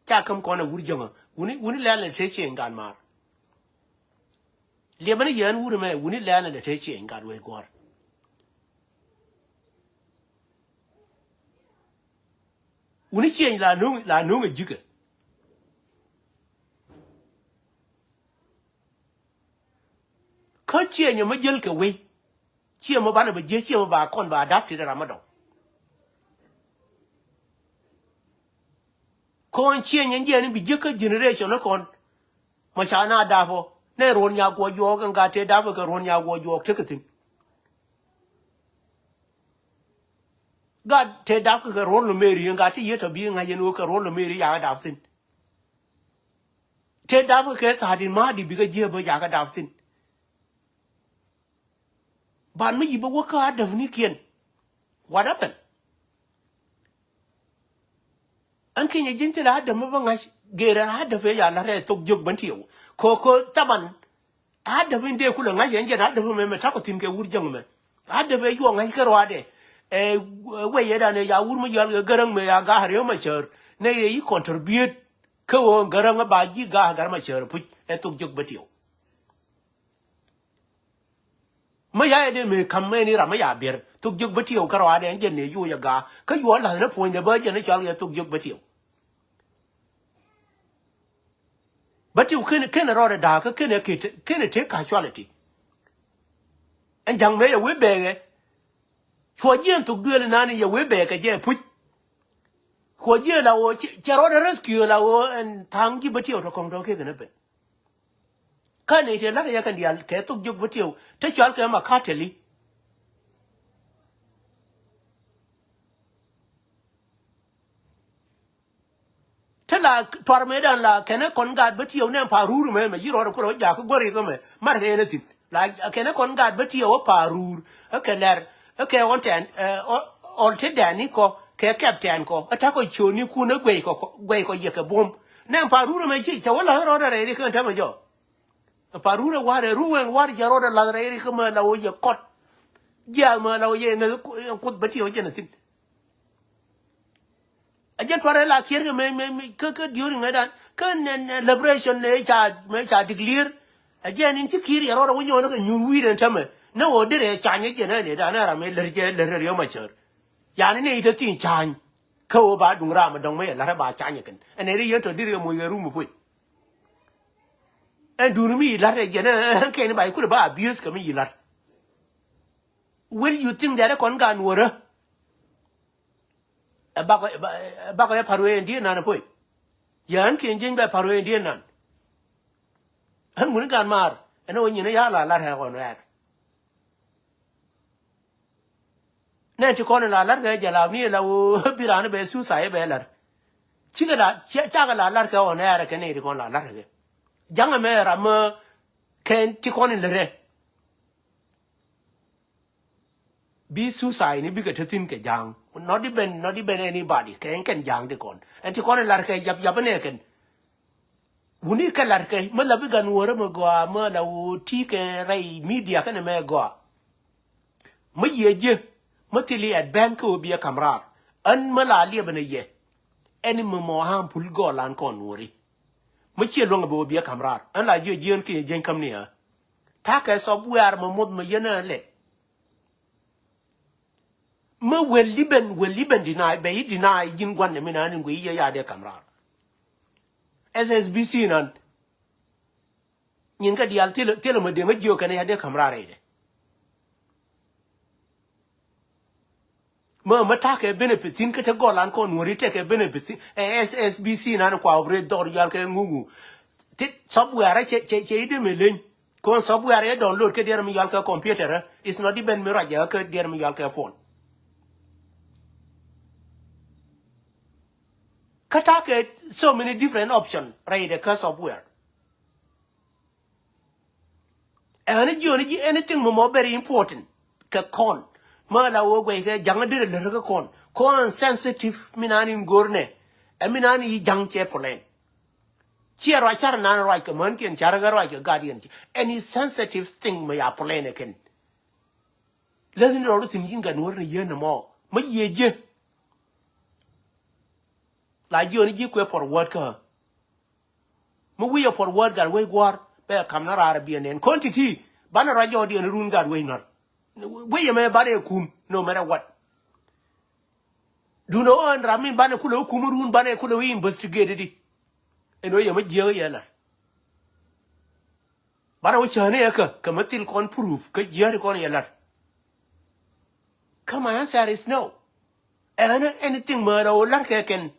S1: ta kam kon wurjeng wuni le ne te chen gan mar le bani yan wuri me wuni le ne te chen gan we gor wuni chen la no jike ka chen ye ma jel ke we chia mà bán được dễ chia mà bà con bà đáp thì ra mà đâu con chia những gì này bị dễ cái generation nó còn mà sao na đáp vô nè rồi nhà của gió cái gà thế đáp với cái rồi nhà của gió thế cái gì gà thế đáp cái rồi là meri gà thế dễ thà bi ngay như cái rồi là meri ya đáp tin thế đáp cái sao đi mà đi bị cái dễ bởi ya đáp tin ban me yibo waka da vni kien what happened an kenya jinti la da ma banga gera hada fe ya la re tok jog bantiyo ko taban hada fe de kula ngai yanje hada fe me ta ko tin ke wurjang me hada fe yo ngai karo ade we ya da ne ya wur ma ya garang me ya ga har yo ma cher ne yi contribute ko garang ba ji ga gar ma cher pu tok jog bantiyo ma ya de me kam me ni ra ma ya ber tuk jog betiyo karo ade en ne yu ya ga ka yu la na point de ba je ne chal ya tuk jog betiyo betiyo ken ro da ka ken te casualty en jang me ya we be ge fo jen tuk duel na ni ya we be ka je pu ko je la wo chero de rescue la wo en tang ji betiyo to kong do ke ne be ka ne te la ya kan dia ke tuk jog betiyo te chal ke ma khateli tela tormedan la kene kon gad betiyo ne parur me yiro ko ja ko gori ko me mar he ne tin la kene kon gad betiyo parur keler okay on ten on te dani ko ke captain ko ata ko choni ku na gwe ko ye ka bom na parura me chi chawala ro da re kan ta ma jo parura wa re ruwen wa ja ro da la re ka ma la o ye kot ja ma la o ye na ku bati o je na tin ajen tware la kier me ke during that kan liberation ne cha declare ajen in kiri ro ro nyo na ka nyu wi den tame na o dire cha nye je na ne da na ra me le yo ma cher ya ne ite tin cha ko ba dung ra ma dong me la ba cha nye kan ene ri yen to dire mo ye ru mu pu en du mi la re je na ke ne ba ku ba abuse ka mi la will you think that kon ga nuora ba ko parwe ndi na na pu yan ken jin ba parwe ndi na han mun kan mar ene o nyine ya la ha ko no ya ne ti ko la ga ja la ni la o bi ra ne be su sa ye be la chi ga la cha ga la ka o ne ya ke ne ri ko la ga jang me ra mo ken ti ko ni le re bi su sa ni bi ga tin ke jang not even anybody ken jang de kon en ti ko la ka yap ne ken wuni ka la ka mo la bi ga no re mo go mo la o ti ke rai media ka ne me go mo ye je mo ti li at ban ko bi kamrar an mo la li bene ye eni mo ham pul go lan kon wori mo chi lo ngo bi kamrar an la je jen ke jen kam ne ya ta ka so buar mo mod mo ye na le mo wel liben deny be deny jin gwan ne mina ni ngui ye ya de kamrar SSBC nan nyin ka dial tele mo de mo jo ka ne ya de kamrar ide mo ta ke benefit tin ke te golan ko nuri te ke benefit SSBC nan ko abre dor yal ke ngugu ti software che ide melen ko software download ke der mi yal ka computer is not even mi raja ke der mi yal ka phone kata ke so many different option right the software and anything more very important ka con ma la wo gwe ke jang dire le ka con sensitive minani gorne e minani jang che polen chi ra char nan ra ka man ken char ga ra ka guardian any sensitive thing me ya polen ken le ni ro tin yin ga no re ye na mo ma ye je la jo ni ji kwe for word ka mo wi for word ga we gwar be kam na ra bi nen quantity bana ra jo di run ga we nor we me bare kum no matter what do no on rami bana kulo kum run bana kulo investigate di eno ye ma je ye la bana wo chane ya ka matil kon proof ka je kon ye la come answer is no and anything murder or like can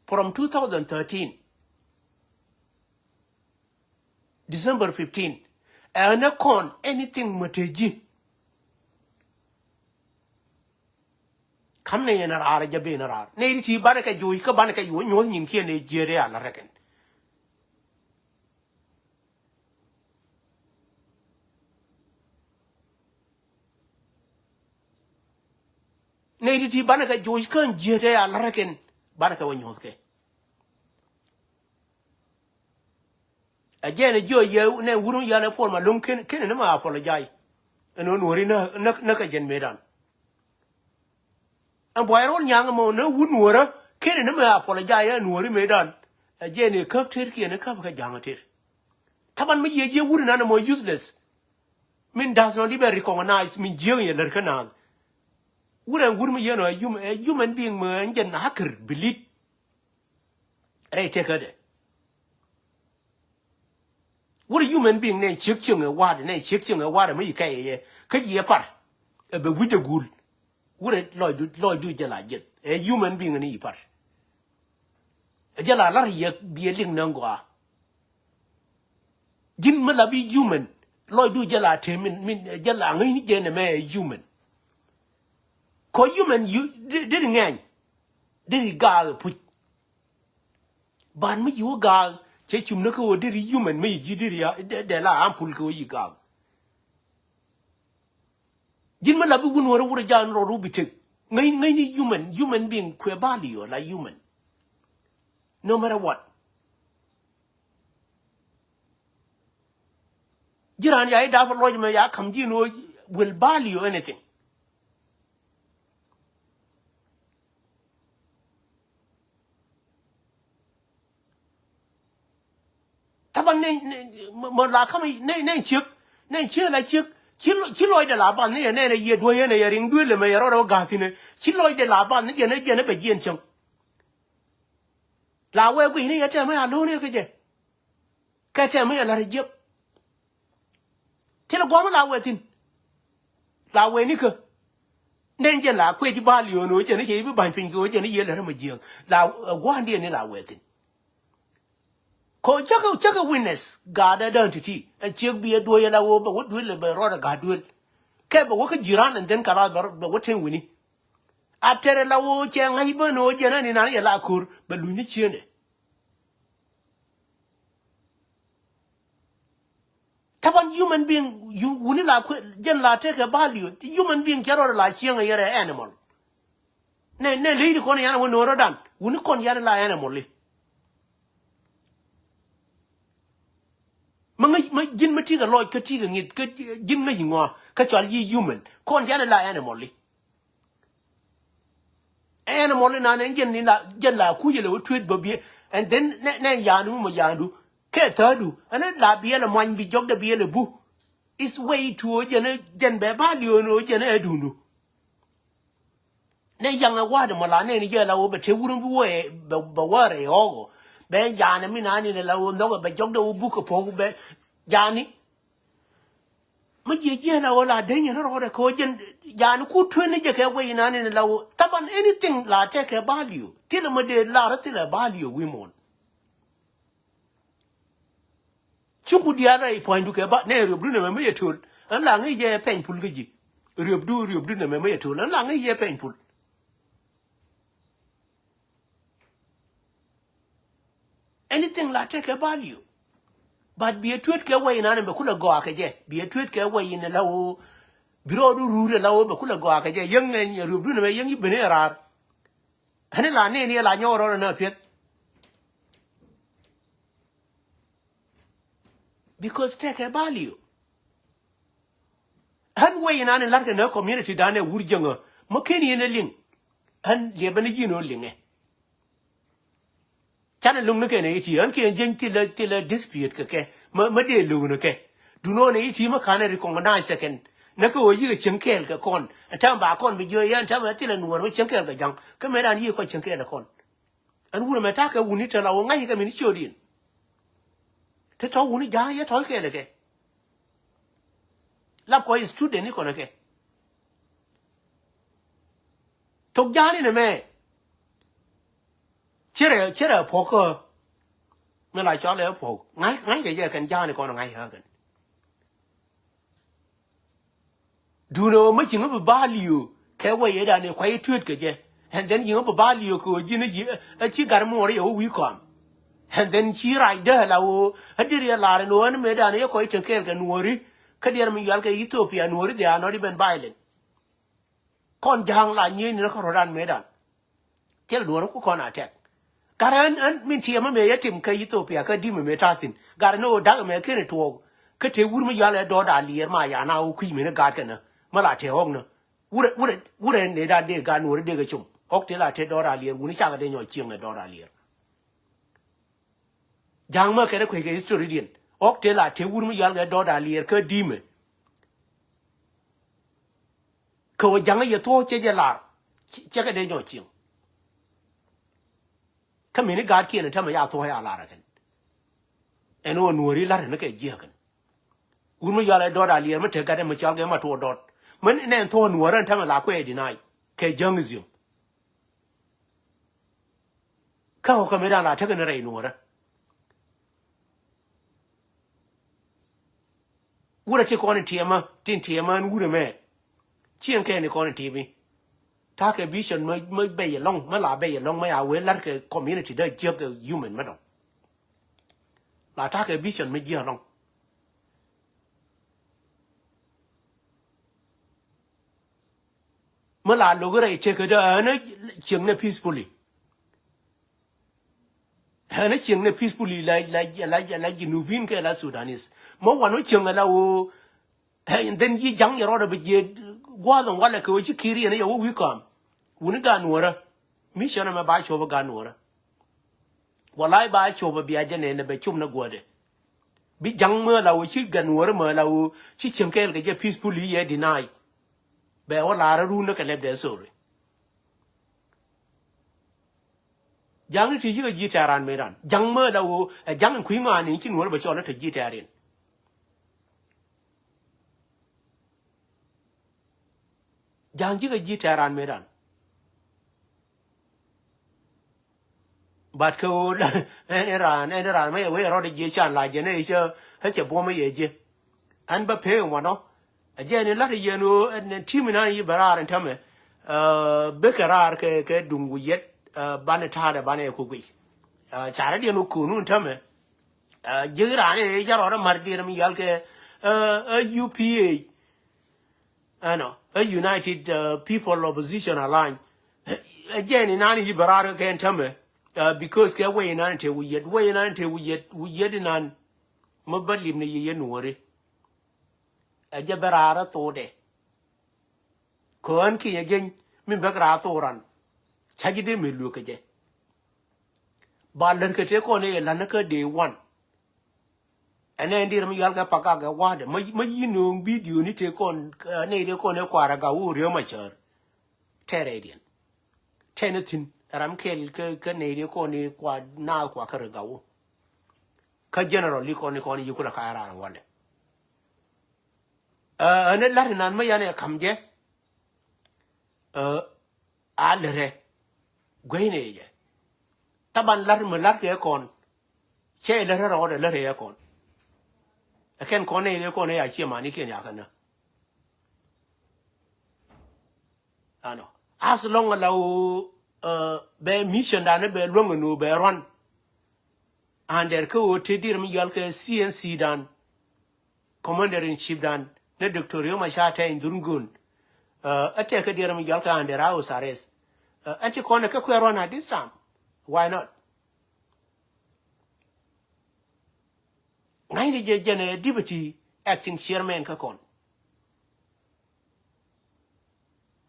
S1: from 2013 December 15 and a con anything mateji come ne na ara jabe na ara ne ti baraka ju ka banaka yu nyo nyin ke ne jere ala reken ne ti banaka ju ka jere ala reken baraka wo nyo ke again jo ye ne wurun ya na forma lum ken ne ma apologize no no ri na ka jen medan an boyron nyang mo na wunwora ken ne ma apologize no ri medan again e kaftir ke ne ka jangatir taban mi ye wurun na mo useless min does not even recognize min je ye ler kana wuran mi ye no human being mo njen hacker believe right take it what a human being ne chikching a wad ne chikching a wad me kai ye ka ye par e be wude gul wure loy du jala jet a human being ni par e jala lar ye bi ling nangwa jin ma la bi human loy du jala te min jala ngi ni je ne me human ko human you did ngang did gal put ban mi yu gal che chum na ko diri human me ji diri ya de la ampul ko yi ga jin ma labu gun wura jan ro ru bitik ngai ni human being kwe value like human no matter what jiran ya da fa loj me ya kam jino will value anything taban ne mo la kam ne chik la chik loj de la ban ne ye do ye ne ye ring du le me ro ga ti ne chik loj de la ban ne je ne be jien chang la we gu ni ye te me a lo ne ke je ka te me la je te la gwa la we tin la we ni ke nên giờ là quay chỉ ba liều nữa giờ nó chỉ với bài phim của giờ nó dễ là mà giường là quan điểm này là vậy thì có chắc cái witness gà đã đơn thì chiếc bia đuôi là ô bà quất đuôi là bà rồi gà đuôi cái bà quất cái jiran and then cả bà quất thêm winnie after là ô chàng hay bên ô giờ nó này giờ là kur bà lùi nó chưa này thằng human being you là dân là thế cái value human being cái rồi là chiang ấy là animal ne lấy đi con nhà nó nó đàn uni con nhà là animal đi mà jin mà thi cái lôi cái thi cái nghịch cái jin cái gì ngoa cái cho gì human con nhà là animal đi animal đi nè dân là khu gì là tweet bờ bia and then ne nhà nó mà nhà đủ cái thở đủ anh ấy là bia là mạnh bị chọc được bia là bu is way to dân bé ba điều nữa dân ấy đủ nữa ne yang wa de mala ne ni je la wo be te wurun bu we be ware hogo be ya ne mi na ni la wo no be jog de bu ko po be ya ni ma je la wo la de ni ro de ko jen ya ni ku twen ni je ke we na ni la wo taban anything la te ke value til ma de la ra til value we mon chuku dia ra point du ke ba ne ru bru ne me ye tul an la ngi je pen pul ke ji ru du ne me ye tul an la ngi je pen pul anything la take a value but be a tweet ke way na be kula go akaje be a tweet ke way in lawo biro du rure lawo be kula go akaje yang ne ru du ne yang ibne rar hane la ne la nyoro na pet because take a value han way na ne la ke na community da ne wurjanga makeni ne ling han le bane jino linge chana lung na ke ne iti an ke jeng til dispute ke ma de lu na ke du no ne iti ma kana recognize second na ko yi chenkel ka kon tam ba kon bi jo yan tam til nuor ma chenkel ka jang ka me dan yi ko chenkel kon an wu ma ta ka wu ni ta la ngai ka mi ni chodin te to wu ni ja ya to ke le ke lap ko student ni ko na ke to ja ni ne me chere poker me la cho le po ngai ke je kan ja ni ko ngai ha kan du no ma chin ba value ke we ye da ne kwai tweet ke je and then you ba value ko ji ni a chi gar mo re yo wi kom and then chi rai de la o hadiri la no an me da ne ko iten ke ga nuori ka der mi yal ke Ethiopia nuori they are not even violent kon jang la ni ni ko ran me da tel do ko kon attack garan an min tiya ma me yatim ka Ethiopia ka di me tatin gar no da me ke ne to ka te wur mi yale do da lier ma ya na o kwi me ne ga ka na ma la te hong na wure ne da de ga no de ga chum ok te la te do da lier wuni cha ga de nyo chieng do da lier jang ma ke ne kwe ke history din ok te la te wur mi yale do da lier ka di me ko jang ye to che je la che ga de nyo chieng ka me ni ga ke ne ta ma ya to ya la ra kan eno nuori la ne ke je kan wur mi yale do da lier ma te ga de ma cha ga ma to dot man ne to nuoran ta ma la kwe di nai ke jang zim ka ho ka me da na ta ga ne re nuora wura te ko ne tiema tin tiema wura me chien ke ne ko ne timi ta ke vision me be ye long ma la be ye long ma ya we la ke community da je ke human ma dong la ta ke vision me je long mala logore take da ana ching na peacefully ana ching na peacefully like Nubin ke la Sudanese mo wano ching la o and then ye jang your order but ye go on wala ko chi kiri na yo wi kam woni ga nuora mission ma ba choba ga nuora walai ba choba biya jane na be chum na gode bi jang mo la o chi ga nuora mo la o chi chim ke ga peacefully ye deny be wala ra ru na ka le de sorry jang ni ti ji ga ji taran me ran jang mo la o jang ku nga ni chi nuora ba chola ta ji tarin jang ji ga ji taran me ran but ko en ran me we ro de ji chan la je ne che ha che bo me ye je an ba pe wa no a je ne la ye no en ti mi na yi bara ran ta me be karar ke dungu yet ban ta da ban ko gui cha ra de no ku nu ta me je ra ne ja ro mar de mi yal ke UPA ano a United People Opposition Alliance again in any bara ke ta me because ke we na te we na te we yet nan mo balim ne ye nuore a je bara to de ko an ki again min bakra to ran chaji de me lu ke je ba ler ke te ko ne la na ke day one ane ndir mi yal ga paka ga wa de ma yino video ni te kon ne de ko ne kwara ga wo re ma char teredian tenetin ram kel ke ne de ko ne kwa na kwa ka ga wo ka general li ko ne yukula ka ara wale ane lar nan ma yane kam je alre goine je taban lar me lar ke kon che le ro de le re kon aken ko ne ya chi ma ni ken ya kana ano as long as be mission da ne be long no be run and der ko te dir mi yal ke CNC dan commander in chief dan ne doctor yo ma sha ta indurungun ate ka dir mi yal ka and der house arrest ate ko ne ka ko run at this time why not ngai ni je jene deputy acting chairman ka kon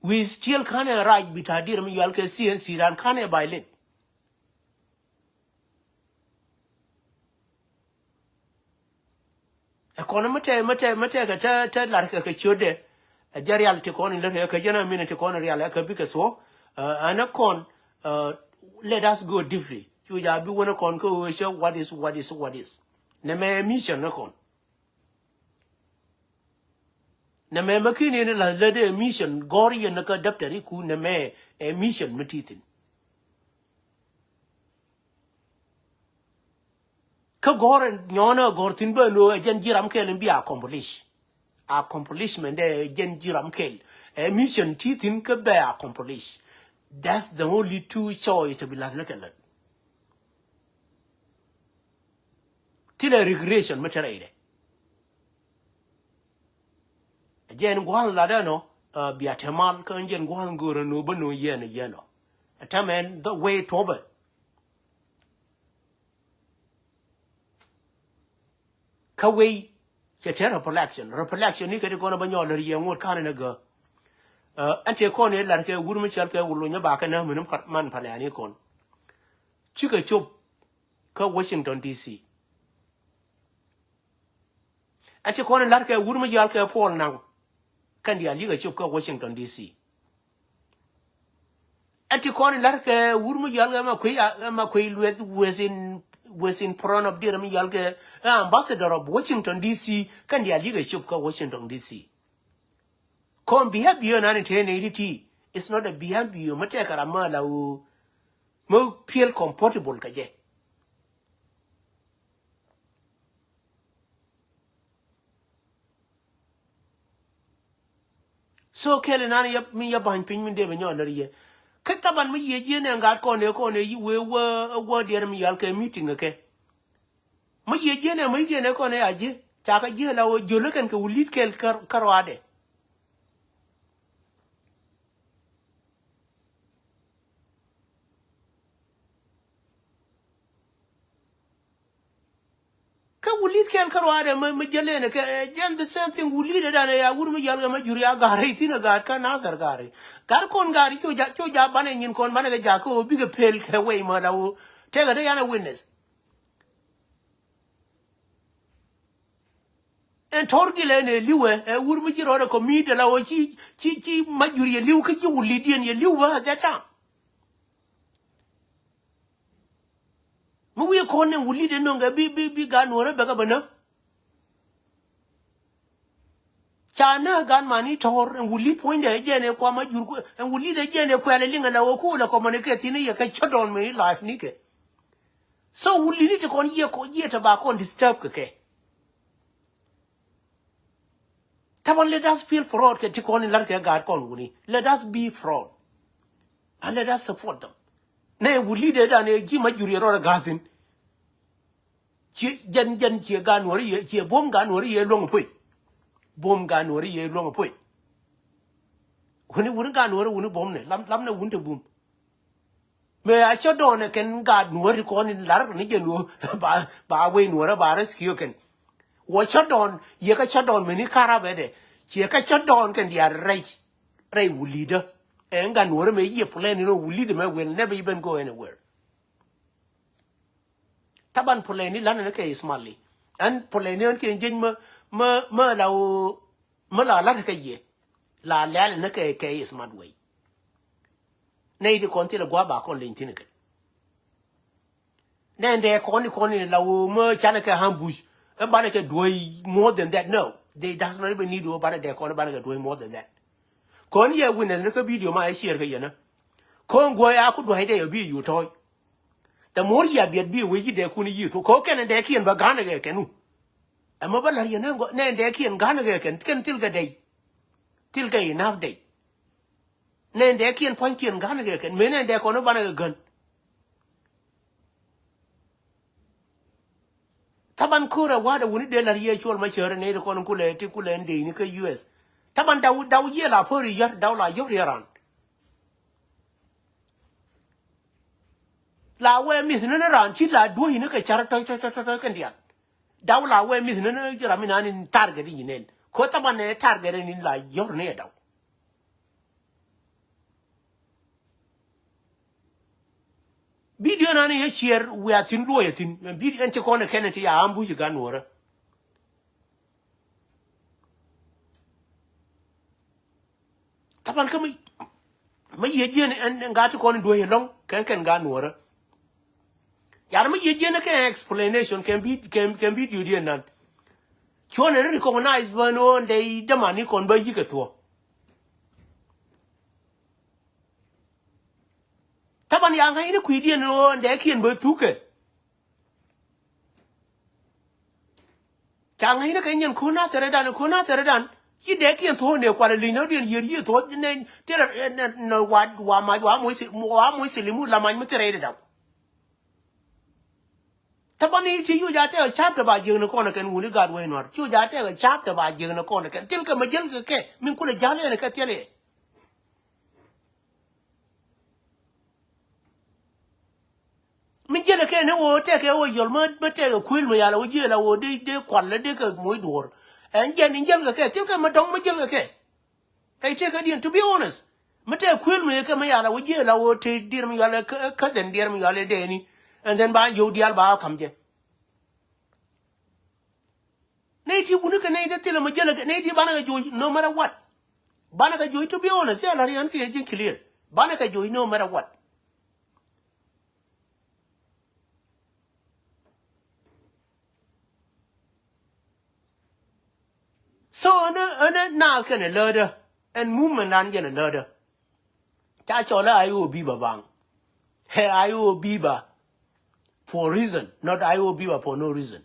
S1: we still can't right bitadir mi yal ke CNC dan can't violate economy mate ka ta lar ka chode a jarial te kon le ka jena min te kon real ka bi ka so ana kon let us go different you ya bi wona kon ko show what is ne me mission na kon na me makini ne la le de mission gori na ka daftari ku ne me mission matitin ka goren nyona gortin ba no jen jiram kelen bi accomplishment de jen jiram kel mission titin ka be accomplish that's the only two choice to be like tila regression material jen gwal la da no bi atamal ka jen gwal ngoro no bano yeno atamen the way tobe ka way che terra reflection ni ka ko na banyo le ye ngot kan na ga ante ko ne lar ke wuru mi chal ke wulu nya ba ka na mun man pale ani kon chika chop ka Washington DC ante ko ne lar ke wuru mi chal ke Paul na kan dia liga chop ka Washington DC ante ko ne lar ke wuru mi chal ma koi within front of dear mi yal ke ambassador of Washington DC kan dia liga chop ka Washington DC kon behavior na ni tenity it's not a behavior mate karama la o mo feel comfortable ka je so kele na ni mi ya ban pin min de be nyo lariye ka taban mi ye ne ngat ko ne yi we wo der mi yal ke meeting ke mi ye ne mi ye ne ko ne aje ta ka je la o jolo kan ke wulit kel karwade can Karwada, Majalena, and the same thing would lead it, and I wouldn't yell a Majuria Gari, Tina God, can answer Gari. Garcon Gari, Choja Banning in Conmanaga Jaco, bigger pale away, mother, tell a Diana witness. And Torgilene, Lewer, a would make your other committee, and our chi, Majuria, Luke, you would lead in your Lewer at that time. We are calling would lead in a big gun or a bagabana. China gun money tor and would lead point again a quama and would lead again a quelling and our cooler communicating a catch on me life, Nick. So would lead to con year tobacco and disturb Kake. Taban let us feel fraud, get to call in like a guard con. Let us be fraud. And let us support them. Nay, would lead it and a Jima Jury or a Gathin. Jen Chia gun or a bomb gun or a long point. Bomb gun or a long point. When it wouldn't gun or a wooden bomb, lamna winter boom. May I shut down a can guard no recon in Lark Nigan by way nor a barres Hyoken. What shut down, Yaka shut down many carabede. Yaka shut down can be a race. Ray will leader. And gun or may ye plan, will lead them, will never even go anywhere. Taban Polani Lanaka is Mali. And Polanian can jing Mala Latka ye. La Lanaka is Madway. Nay, the continue guaba con Lintinic. Then they corny la Chanaka Hambush. A banaka doing more than that. No, they does not even need to about their corner banaka doing more than that. Conya win a little video my share here. Con Goya could hide a be you toy. The more you be with you, they couldn't use to cook and they can baganaga canoe. A mobile Yanango, Nan Deki and Ganaga can tilga day. Tilga enough day. Nan Deki and Punky and Ganaga can men and their corner banaga gun. Taban Kura, what a winning de la Riachol Macher and Ada Conocula, Ticula and Danica US. Taban Dow Yella, Puri Yat Dowla Yoriaran. La way Miss Nanaran, Chilla, doing a character candia. Dowla way Miss Nana in target in it. Cotaban a target in like your nedo. Video nani here we are tin loyatin, and bid enter corner Kennedy ambush gun water. Tapan come me yen and got to call and do a long can gun water. Yarma yen explanation can be you dear none. Chona recognize one on day the money con by Yigato. Taban yang ini kuidian no and they can be tuke. Chang ini kanyan kuna seredan. He dekian thon ne kwalili no dia ye thought ne tera no what wa mo silimu la man mutere da. Taban ni ti yu jate a chapter ba jeng no kona kan wuni god we no. Chu jate a chapter ba jeng no kona kan tilka majel ke min kula jale ne ka tele. Mình chơi là cái nó ô thế cái ô giờ mới chơi cái khuyên mà giờ là ô giờ là ô đi quản là đi cái mũi đuổi anh chơi những chơi cái tiếp cái mà đóng mới chơi cái chơi cái điện to be honest mà chơi khuyên mà cái mà giờ là ô giờ là ô thì đi mà giờ là cái đến đi mà giờ là đi ni and then ba yêu đi ba cầm chơi này thì bún cái này thì là mà chơi là cái này thì bạn cái joy no matter what bạn cái joy to be honest giờ là riêng cái gì clear bạn cái joy no matter what. So now can a leader and movement and get a leader. That's all I will be bang. Hey, I will be for reason, not I will be for no reason.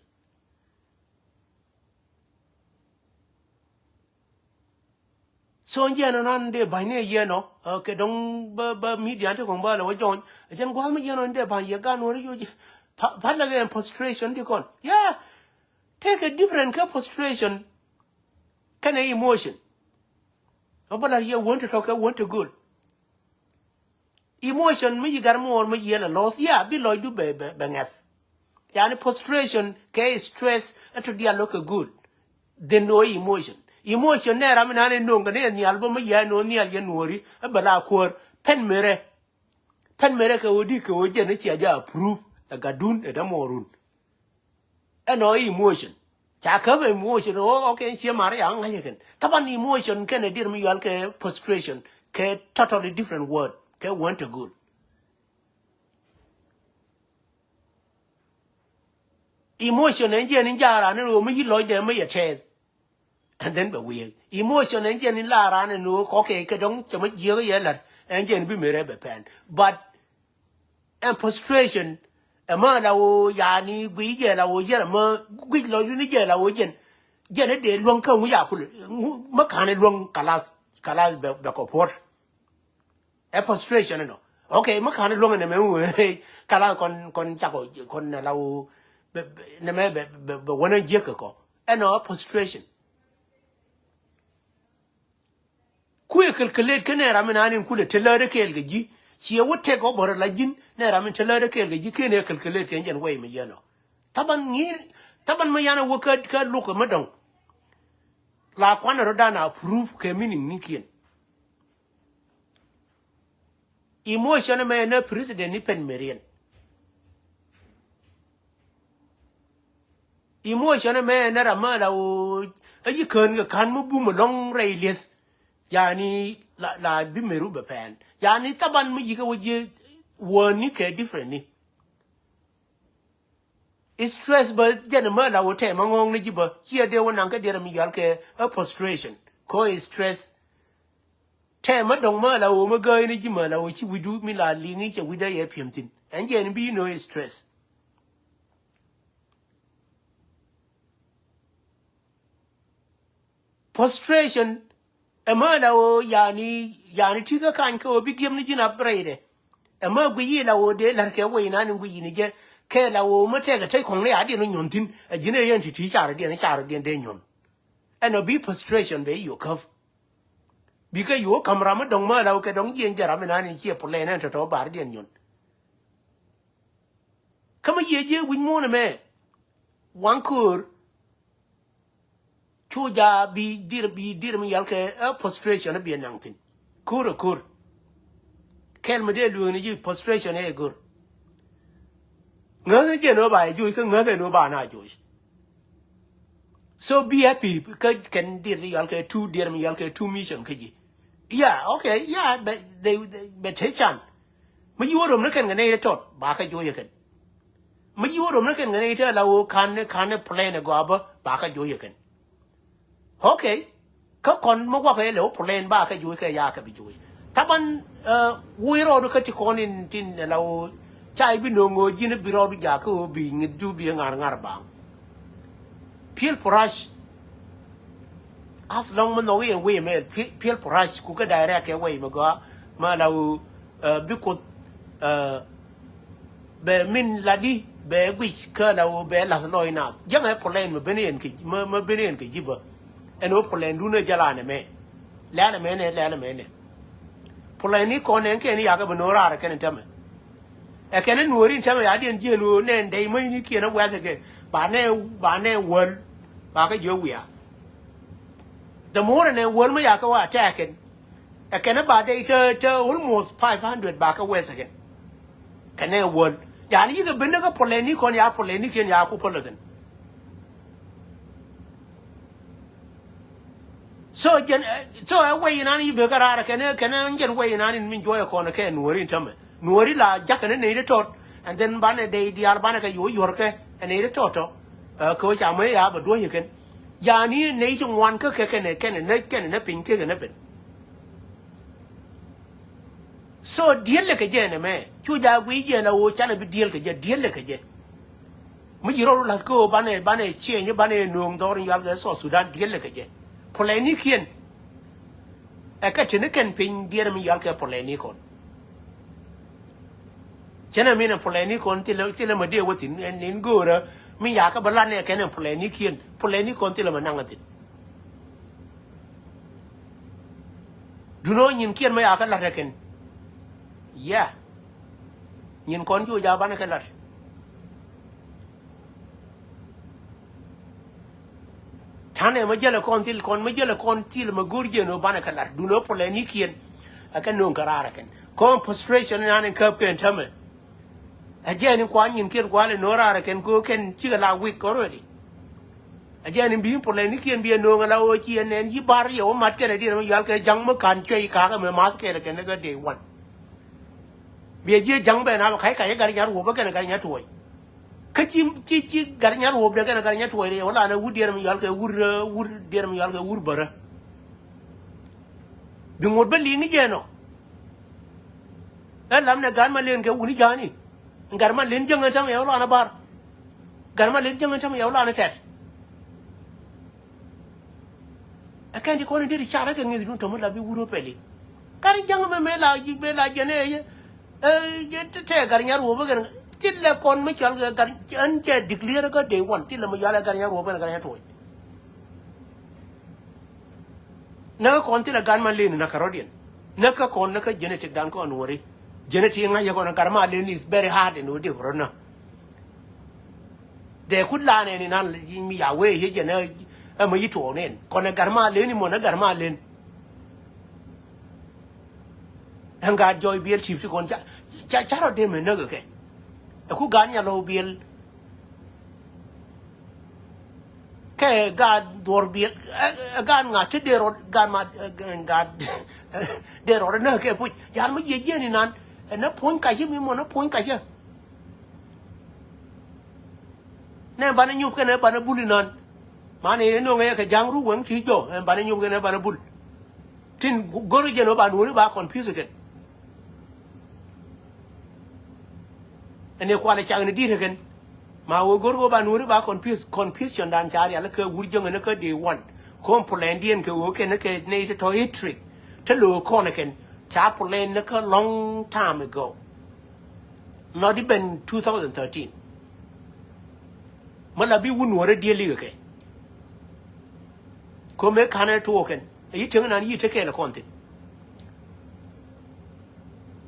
S1: So in general, they by near no, okay, don't media to come by or join. I can go on in there by your gun or you Palaga prostration, you con. Yeah, take a different prostration. Kind of emotion. But you want to talk, I want to good. Emotion, me you got more, me yellow loss. Yeah, be like do bang F. yani frustration ke stress to dia look good they know emotion ne ram na ne no ngane ni album ya no ni al yenori bala ko pen mere ke odi ke oje ne chia ja approve gadun da morun eno emotion cha ka emotion okay she mari ang ngayen taban emotion ke ne dir mi yal ke frustration ke totally different word ke want to good emotion engine in jara ne ro mi lo de me ye and then we emotion engine in la ran no ko ke dong chama je ye la engine bi mere be pen but and frustration a man la o ya ni gwi je la o je ma gwi lo yu ni je la o je ne de luong ka mu ya ku ma kan ne luong kala be ko por a frustration no okay ma kan luong ne me kala kon cha ko kon la o ne me be wona je ko no frustration kuye calculate kene ramen anin kule telere kel gaji ci wote ko bor la jin ne ramen telere kel gaji kene calculate ken jen way me yano taban ma yana wokat ka luko madon la kwana rodana proof ke meaning nikien emotion me na president ni pen merian emotion me na ramala o ayi kan mu bu mo long railes yani la bimeru be pen yani taban mu yiga woje woni ke different ni stress ba jena ma la wote ma ngong ni jiba chia de wona ka de mi yal ke a frustration ko stress te ma dong ma la wo ma ga ni jima la wo chi widu mi la li ni che wida ye piemtin en je ni bi no stress frustration emana o yani tiga kan ko bigem ni jina brede ema gwi la o de lar ke we na ni gwi ni je ke la o mate ga tai kong le adi no nyontin a jine yen ti char de nyon eno bi frustration be yo kaf bi ka yo kamera ma dong ma la o ke dong jen jara me na ni che pole na to bar de nyon kama ye je win mo na me wankur chuja bi dir mi yal ke frustration bi nangtin kur kel me de lu ni ji frustration e gur ngane je no ba ju ke ngane no ba na ju so be happy ka can dir yal ke two dir mi yal ke two mission ke ji yeah okay yeah but they chan me yu rom na ken ngane tot ba ka ju ye ken me yu rom na ken ngane ta la o kan plan go ba ka ju ye ken okay ka kon mo wa ke lo plan ba ka ju ke ya ka bi ju taban we ro do ka ti kon in tin la o chai bi no ngo ji ne bi ro du ja ko bi ngi du bi ngar ba pil prash as long man no we me pil prash ku ka direct ke we me go ma la o bi ko be min la di be wi ka la o be la loy na ya me plan me benen ki me benen ki jiba eno plan du ne jala ne me la me ne plan ni kon en ken ya ga bonora ken tame e ken nuori tame ya den jelu ne dei mai ni ken wa ke ba ne wol ba ka jo wi the more ne wol ma ya ka wa attacking e ken ba dei to almost 500 ba ka wesa ken ne wol ya ni ga bin ga plan ni kon ya plan ni ken ya ku pologan so way nani be garara ken ngen way nani min joya ko na ken nuori tame nuori la jakane ne tot and then bane de diar bane ka yo yorke ne toto ko cha me ya ba do yiken ya ni ne jung wan ka ken ne pin ke ne ben so diel ke je ne me chu ja gwi je la o cha ne bi diel ke je mi yiro la ko bane che ni bane nung dor yal ga so sudan diel ke je poleni kien e ka tene ken pin dier mi yal ke poleni kon chena mina poleni kon tile ma de wotin en gora mi ya ka balan ne ken poleni kien poleni kon tile ma nangatin duno nyin kien ma ya ka la reken ya nyin kon ju ja bana ka la Tane majala kon majala kon til magurje no bana kalar du no pole ni kien akan no karara ken kon frustration nan en kap ken tame again kwan yin ken kwale no rara ken go ken chigala week already again bi pole ni kien bi no ngala o chi en yi bar yo mat ken di yal ke jang ma kan chei ka ka me mat ke ken ga day one bi je jang be na kai kai gar yar wo ba ken gar nya toy chi gar nya wo be ken gar nya toy wala na wudi er mi yal ke wur der mi yal ke wur bara bi ngod ba li ngi jeno lam ne gan ma len ke wuni jani gar ma len jang tam ya wala na bar gar ma len jang tam ya wala na tet akan di ko ne di chara ke ngi dun to mo la bi wuro peli gar jang me la ji be la jene je te gar nya ro ba gan tilla kon mi chal gar an je declare ga day one tilla mo yala gar nya ro ba gar nya toy na kon tilla gan ma len na karodian na ka kon na ka genetic dan ko anwori genetic nga ya ko na karma len is very hard in odi corona de kudla ne ni nan mi ya we he je na mo yito nen kon na garma len ni mo na garma len hanga joy biel chief kon cha ro de me na ke ku gan ya lo biel ke ga dor biel gan nga te de ro gan ma ga de ro na ke pu ya mo ye je ni nan na pon ka ye mi mo na pon ka ye ne ba na nyup ke ne ba na buli nan ma ne no nge ke jang ru wen ti jo ba na nyup ke ne ba na bul tin goro je no ba nu ba confuse ke ene ko ala chang ne di ke ma wo goro ba nu ba confusion dan chari ala ke wurje ne ke day one ko polandian ke wo ke ne ke ne to history te lo ko ne ken Chaplain a long time ago, not even 2013. Malabi wouldn't worry dearly again. Come make Hannah to walk in. You turn and you take care of content.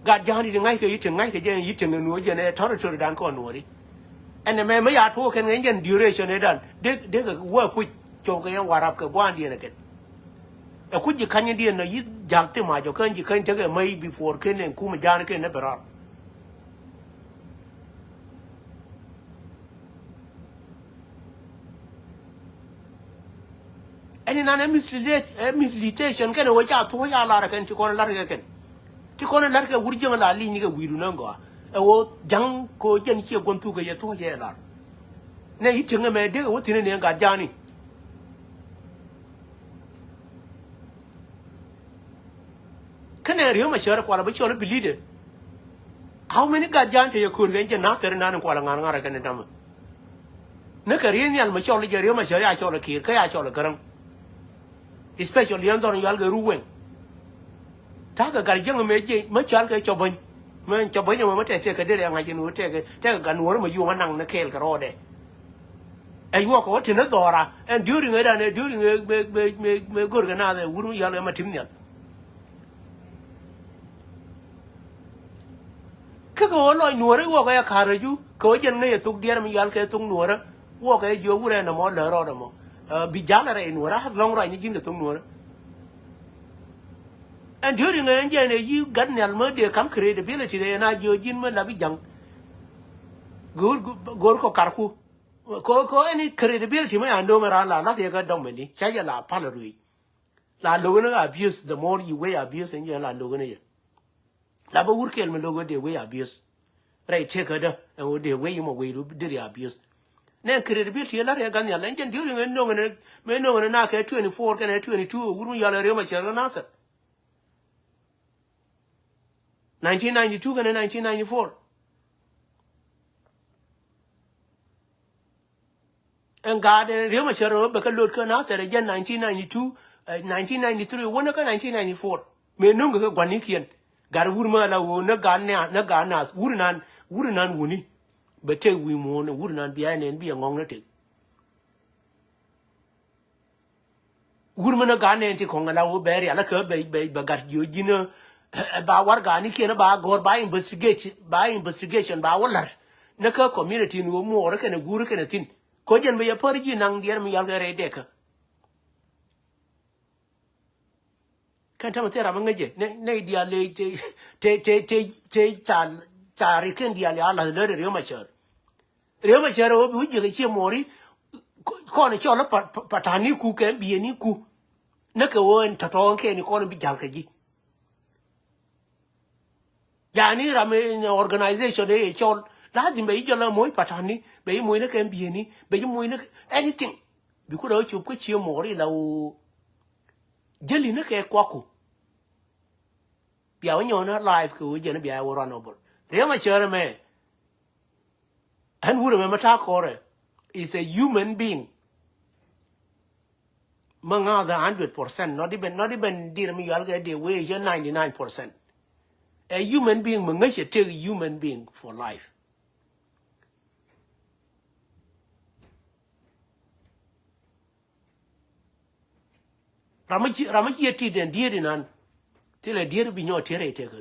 S1: Got Johnny the night eating night again, eating a new gen, a territory down Conway. And the man may have talk and engine duration done. They work with Joker and Warapka one again. A could you can't do you jack my joke, you can't take a may before Ken and Kumajanaka never are. And in an misleadation can watch out to a lark and to call a lark again. To call a lark a wood young lady, we do not go. A old young coach here going to get to a year. Now you tell me, they were in a got Johnny. Can I remember sure quality or believe it? How many got John to your could venture not there and Kuala can dumb? Nakarian, Macholi, Jerema, I saw a kid, I saw a gun. Especially under Yalga Ruin. Taka got a young maid, much alka chobin. Man, Chobin, what I take a day, and I can take a gun worm you one on the kale all day. And you walk out in a Dora, and during it and during a good another wouldn't yell a material. Kako lo Nuer walk a car you, Kojan may took dear me Yalka took Nuer, walk a jogur and a more Rodamo. Bijala in Nuera has long run in the Nuer. And during an engine, you got an almody come credibility, and I do Jinma Labijang. Good Gorko Karku. Coco any credibility, my and Domerala, not a god domini, Chayala, Palarui. La Logana abuse, the more you weigh abuse and you're La Logana. Laba Urkel Melogo, they way abuse. Right, take her and would they weigh him away to the abuse. Then credibility, a lot of gun engine during a no and may know an arc at 24 and at 22, wouldn't yell a rema an answer. 1992 and 1994. And God and Rema Sharo, because Lord Canat again 1992, 1993, one of 1994. May no go Guanikian. Garurma la wona Gana, Naganas, Wuranan, Wuni, but take we mourn, Wuranan behind and be among the take. Wurmana Gana and Kongala Berry, Alaka, Bagat Eugene, about what Ganikian about go by investigation, by Waller. Naka community no more can a guru can a thing. Kojan be a porgy nang dear me algare decker. kan ta mate rama ngaje ne dia le te cha riken dia le ala le re ma char o bu je che mori ko ne cho la patani ku ke bi ni ku na ke won ta to ke ni ko bi jal ke ji yani rame organization e cho la di be jo la moy patani be moy na ke bi ni be moy na anything bi ku do chu ko che mori la o jeli na ke kwaku biya nyona live ku je na biya wo ran obor re ma chere me and wure me mata kore is a human being manga the 100% not even dir mi yal ga de we 99%. A human being manga che take human being for life. Ramachi ti den dir nan tele dir bi nyo tere te ko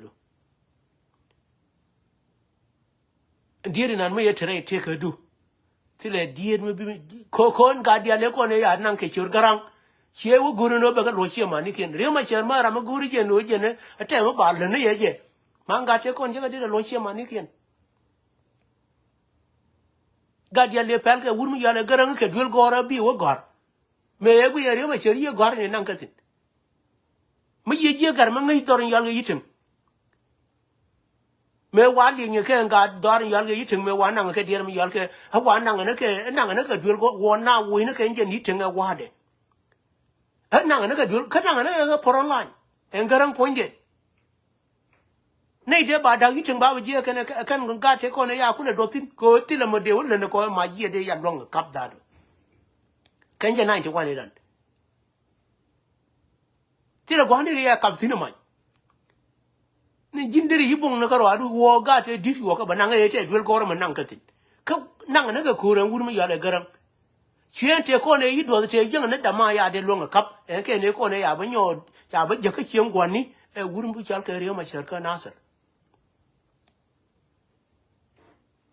S1: dir nan me tere te ko du tele dir me bi ko kon ga dia le ko ne ya nan ke chur garang che wo guru no ba ga lo che ma ni ken re ma cher ma ram guru je no je ne ate mo ba le ne ye je manga te kon je ga dir lo che ma ni ken ga dia le pel ke wur mi ya le garang ke dul gora bi wo gor me ye gu ye re ma cher ye gor ne nan ka tin me ye je gar ma ngai tor yal ga yitim me wa li ni ke ga dor yal ga yitim me wa nan ke dir mi yal ke ha wa nan ne ke dul go wo na wo ne ke je ni tin ga wa de ha nan ne ke dul ka nan ne ga poron lan en garang ponje nei de ba da yitim ba je ke ne kan ga te ko ne ya ku ne do tin ko ti le mo de wo ne ko ma ye de ya long kap da kan je 91 ne dan ti le go ne ya kap tin ma ni jindiri yibong na karo adu wo ga te difi wo ka bananga yete dwel goro man nang katin ka nang na ga kuran wurmi ya le garan chien te ko ne yido te jeng na dama ya de longa kap en ke ne ko ne ya banyo cha ba je ka chien gwani e wurmi chal ka riyo ma sharka nasar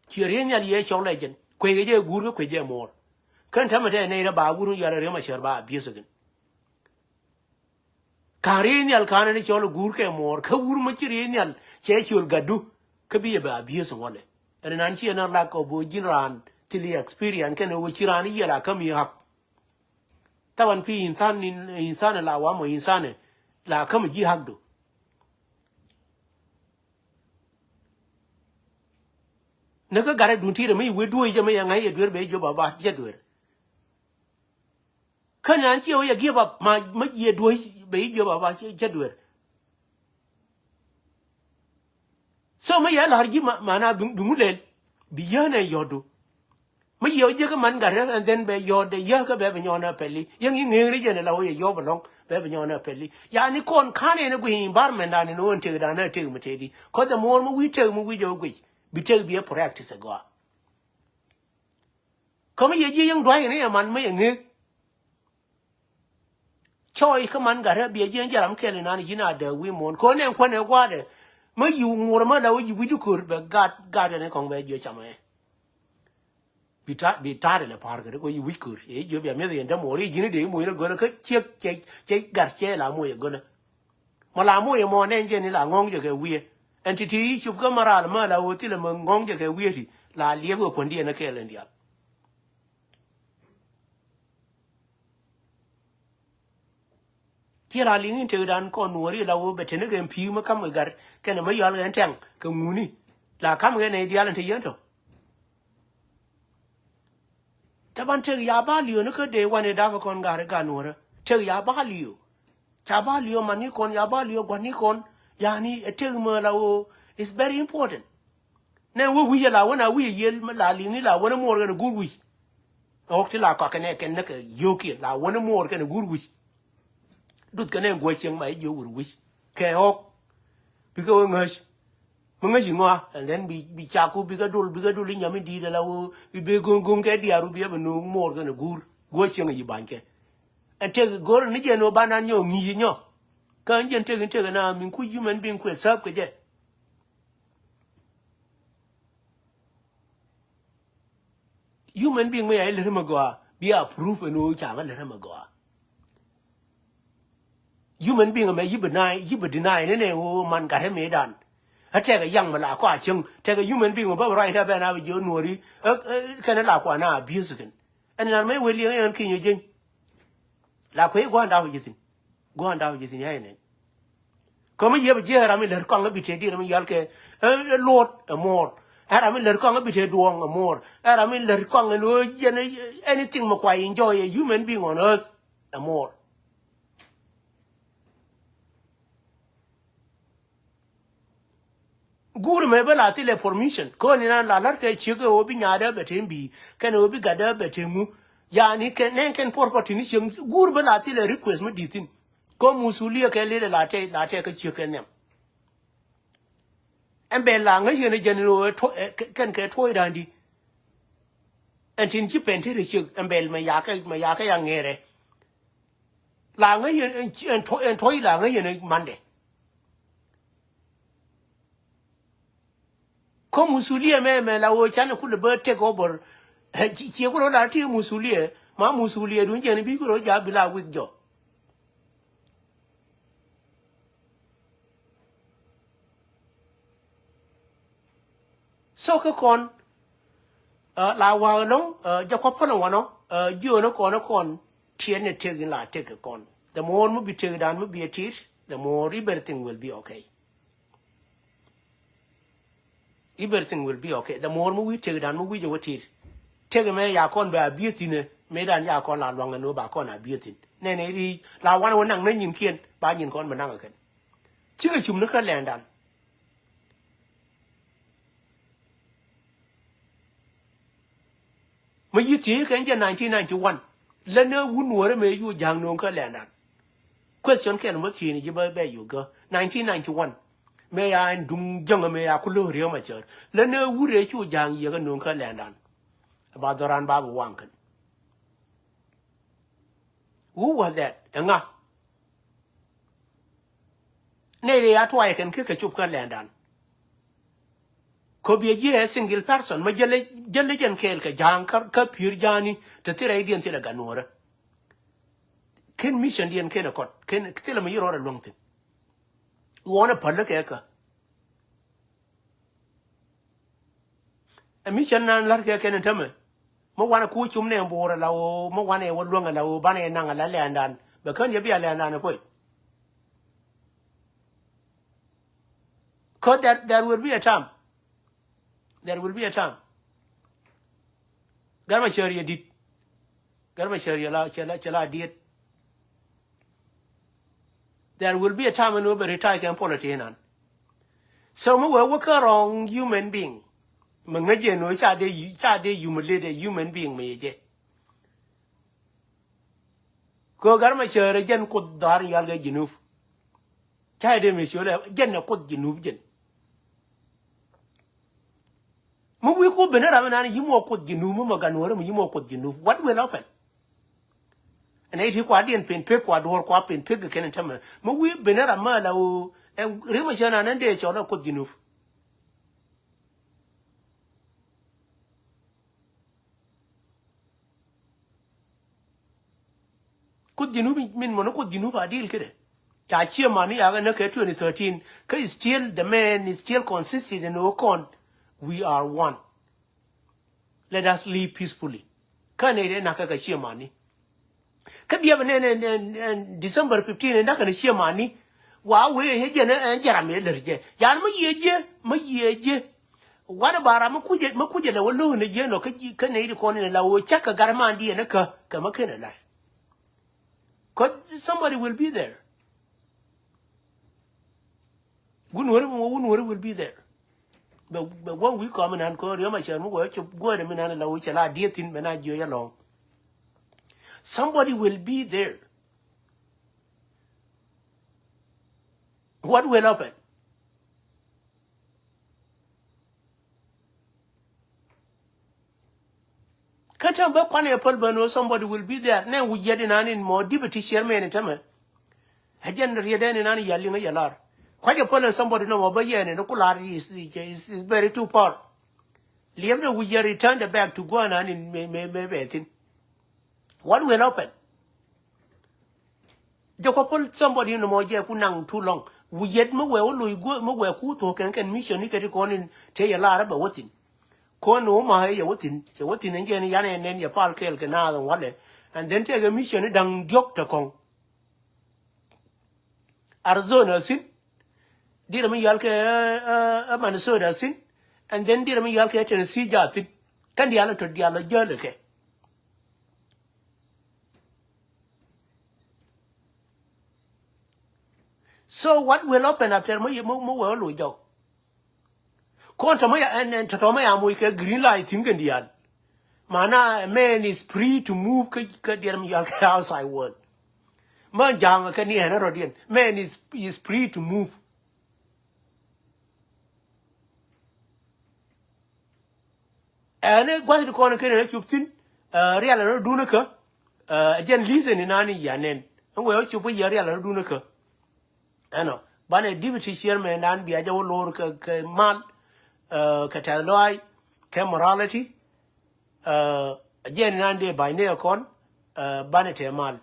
S1: chien ya ye chol legend kwe ge guru kwe je mor kan ta mate ne ra ba wurmi ya riyo ma shar ba biesagin Karenial kana ni cholo gur ke mor ka ur ma chirenial che chul gadu ka biye ba bies wale en nan chi na la ko bo jinran tili experience ken wo chirani yela kam hak tawan pi insan la wa mo insan la kam ji hak do na ka gare dun tire mi we duoi je me yang ai dwer be jo baba je dwer kanan chi o ya give up ma ye duoi be jo baba je dwer so ma ya larji mana bingulel biyana yodo ma yo je ka man gare and then be yode ya ka be nyona peli yang ngiri je ne la o ye yo bolong be nyona peli ya ni kon kane ne gu environment ani no nte da na te mutedi ko the more we te mu we jo gu bi te bi practice go ko ma ye je yang dwai ne man ma ye ngi choi ka man gare bi je jaram kele na ni jina da wi mon ko ne ko ne gwa de ma yu ngor ma da wi du kur be gat ne kong be je chama bi ta le par gare ko yu wi kur e jo bi me de nda mo ri jini de mo ne go na ka che gar che la mo ye go na ma la mo ye mo ne je ni la ngong je ke wi entity chup ka mara ma la o ti le mo ngong je ke wi ri la lie go kon die na ke le ndia ti la lingin te dan ko nuori la o betene gen pi ma kam gar ken ma yal gen tang ke nguni la kam gen ne dia lan te yento taban te ya ba liyo ne ko de wane da ko kon gar ga nuora te ya ba liyo cha ba liyo mani kon ya ba liyo gwani kon yani te ma la o is very important ne wo wi la wona wi yel la lingi la wona mo ga gur wi o ti la ka ken ne ke yoki la wona mo ga gur wi đút cái này quay chiang máy vô quỷ kẻ hốc bị cái ngơi mừng gì ngoa and then bị cha cô bị cái đul đi nhà mình đi là bị gung cái dia rồi bị bên nó mor cái nó quay chiang gì bán cái anh chơi gor này giờ nó bán ăn nhiều nghỉ nhở cái anh chơi cái nào mình cứ human being quay sắp cái gì human being mấy ai lấy mà qua bị approve nó chẳng cái lấy mà qua human being me you deny ne o man ga me dan take a young mala kwa chung take a human being ba right up and have you nori kana la kwa na abuse kan and na me we li en kin yujin la ko go anda yithin go anda yithin ya ne ko me ye je ra me ler ko ngabi te dir me yal ke lord more ara me ler ko ngabi te duong more ara me ler ko no anything mo kwa enjoy a human being on earth more gur me bela tile permission ko ni na la ke chige obi nyaade betembi ken obi gada betemu yani ken property ni ching gur bela tile request me ditin ko musulia ke le la te ke chike nem embe la nga yene jenero ken ke toy dandi entin chi pente re chig embe me ya ke ya ngere la nga yene en toy la nga yene mande ko musulia me la wo chana ku le take over chi ko la ti musulia ma musulia dun je ni bi ko ja bila wik jo so ko kon la wa long ja ko pon wa no jo no kon tien ne tegin la take kon the more mu bi teg dan mu bi teach the more everything will be okay. Everything will be okay. The more we take it and we do it. Take me ya con ba beauty me dan ya con la long no ba con a beauty. Ne ri la wan won nang ne yin kien ba yin con ma nang kan. Chi chum no ka land dan. Me yi ti kan je 1991. Le ne wu no me yu jang no ka land dan. Question ken mo ti ni je ba yu go 1991. Me ya ndum jang me ya ku lo ri ma cher le ne wure chu jang ye ga non ka landan ba doran ba bu wankan who was that nga ne re ya to ay ken ke chup ka landan ko bi je single person ma jele jen kel ka jang ka pir jani te tire dien tire ga nora ken mission dien ken ko ken tile ma yoro longtin wona palle ke ka a mission nan lar ke ken tame mo wana ku chum ne mbora la o mo wana e wonga la o bana nanga la landan be kan ye bi ala nan ko ko there will be a time garma shariya dit garma shariya la chala dit there will be a time when we retire can politician so mo we work wrong human being mangaje no cha de humiliate human being me je ko garma shariya jen ko dar yal ga jinuf cha de me shole jen ko jinuf jen mo we ko benera na ni mo ko jinuf mo ganore mo yimo ko jinuf what will happen and it kwa dien pen pe kwa dor kwa pen pe ken tama mo we benera mala o rema jana nan de chola ko jinuf ko jinuf min mo ko jinuf adil kede ta chia mani ya na ke 2013 ka still the man is still consistent in okon we are one let us live peacefully kanere na ka chia mani kabiya ne December 15 na kana chia mani wa we heje na jara me lerje ya ma yeje wada bara ma kuje da wallo ne je no ka ne ri ko ne la wo chaka garma ndi ne ka makene la cause somebody will be there gunwore will be there but when we come and ko ri ma shan mo go go de mina la wo chala dietin mena jo ya long somebody will be there. What will happen? Katamba kwane polbano somebody will be there. Now we get in an more deputy chairman and tama. Hajan riadan in any yelling a yalar. Quite a pole somebody no more yen and ocular is very too far. Leave the we returned back to Guana in maybe. What will happen? Jokopol somebody no more je kunang too long. We yet mo we olu go mo we ku to can mission ni kedi konin te ya lara ba wotin. Kon o ma ya wotin, che wotin nje ni yana nen ya pal kel ke na don wale. And then take a mission dang diok to kong. Arizona sin. Dira mi yal ke Minnesota sin. And then dira mi yal ke Tennessee ja sin. Kan diala to diala jale ke. So what will happen after mo well lo jok. Konta mo ya and to mo ya mo ke green light thinking dial. Mana a man is free to move ke dear me outside world. Man jang ke ni na rodian. Man is free to move. And what the corner can chuptin real do naka again listen in ani yanen. And we chup ya real do naka. Ano bane deputy chairman and be aja lor ke man ke taloi ke morality again nande by ne kon bane te mal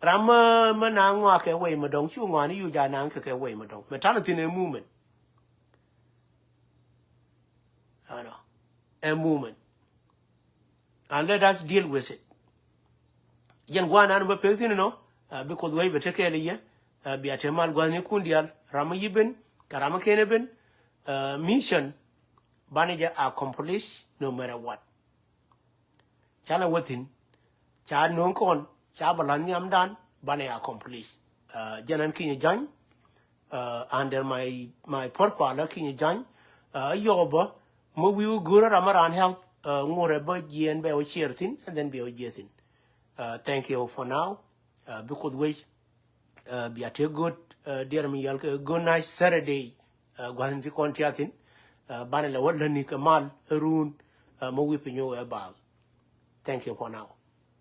S1: rama manangwa ke we madong chu ngani yu ja nang ke we madong mentality ne movement ano a movement and let us deal with it yen gwana no be tin no because we be take ye be atemal gwani kundial rama yiben karama kene ben mission bane accomplish no matter what chala watin cha non kon cha balan yam dan bane accomplish janan kinyi jan under my porpala kinyi jan yoba mo wi gura ramaran help ngore ba yen be o chertin and then be o jetin thank you for now because we be at a good dear me yal good night Saturday gwan ti kon tiatin bane la wala ni kamal run mo wi pinyo e ba thank you for now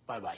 S1: bye bye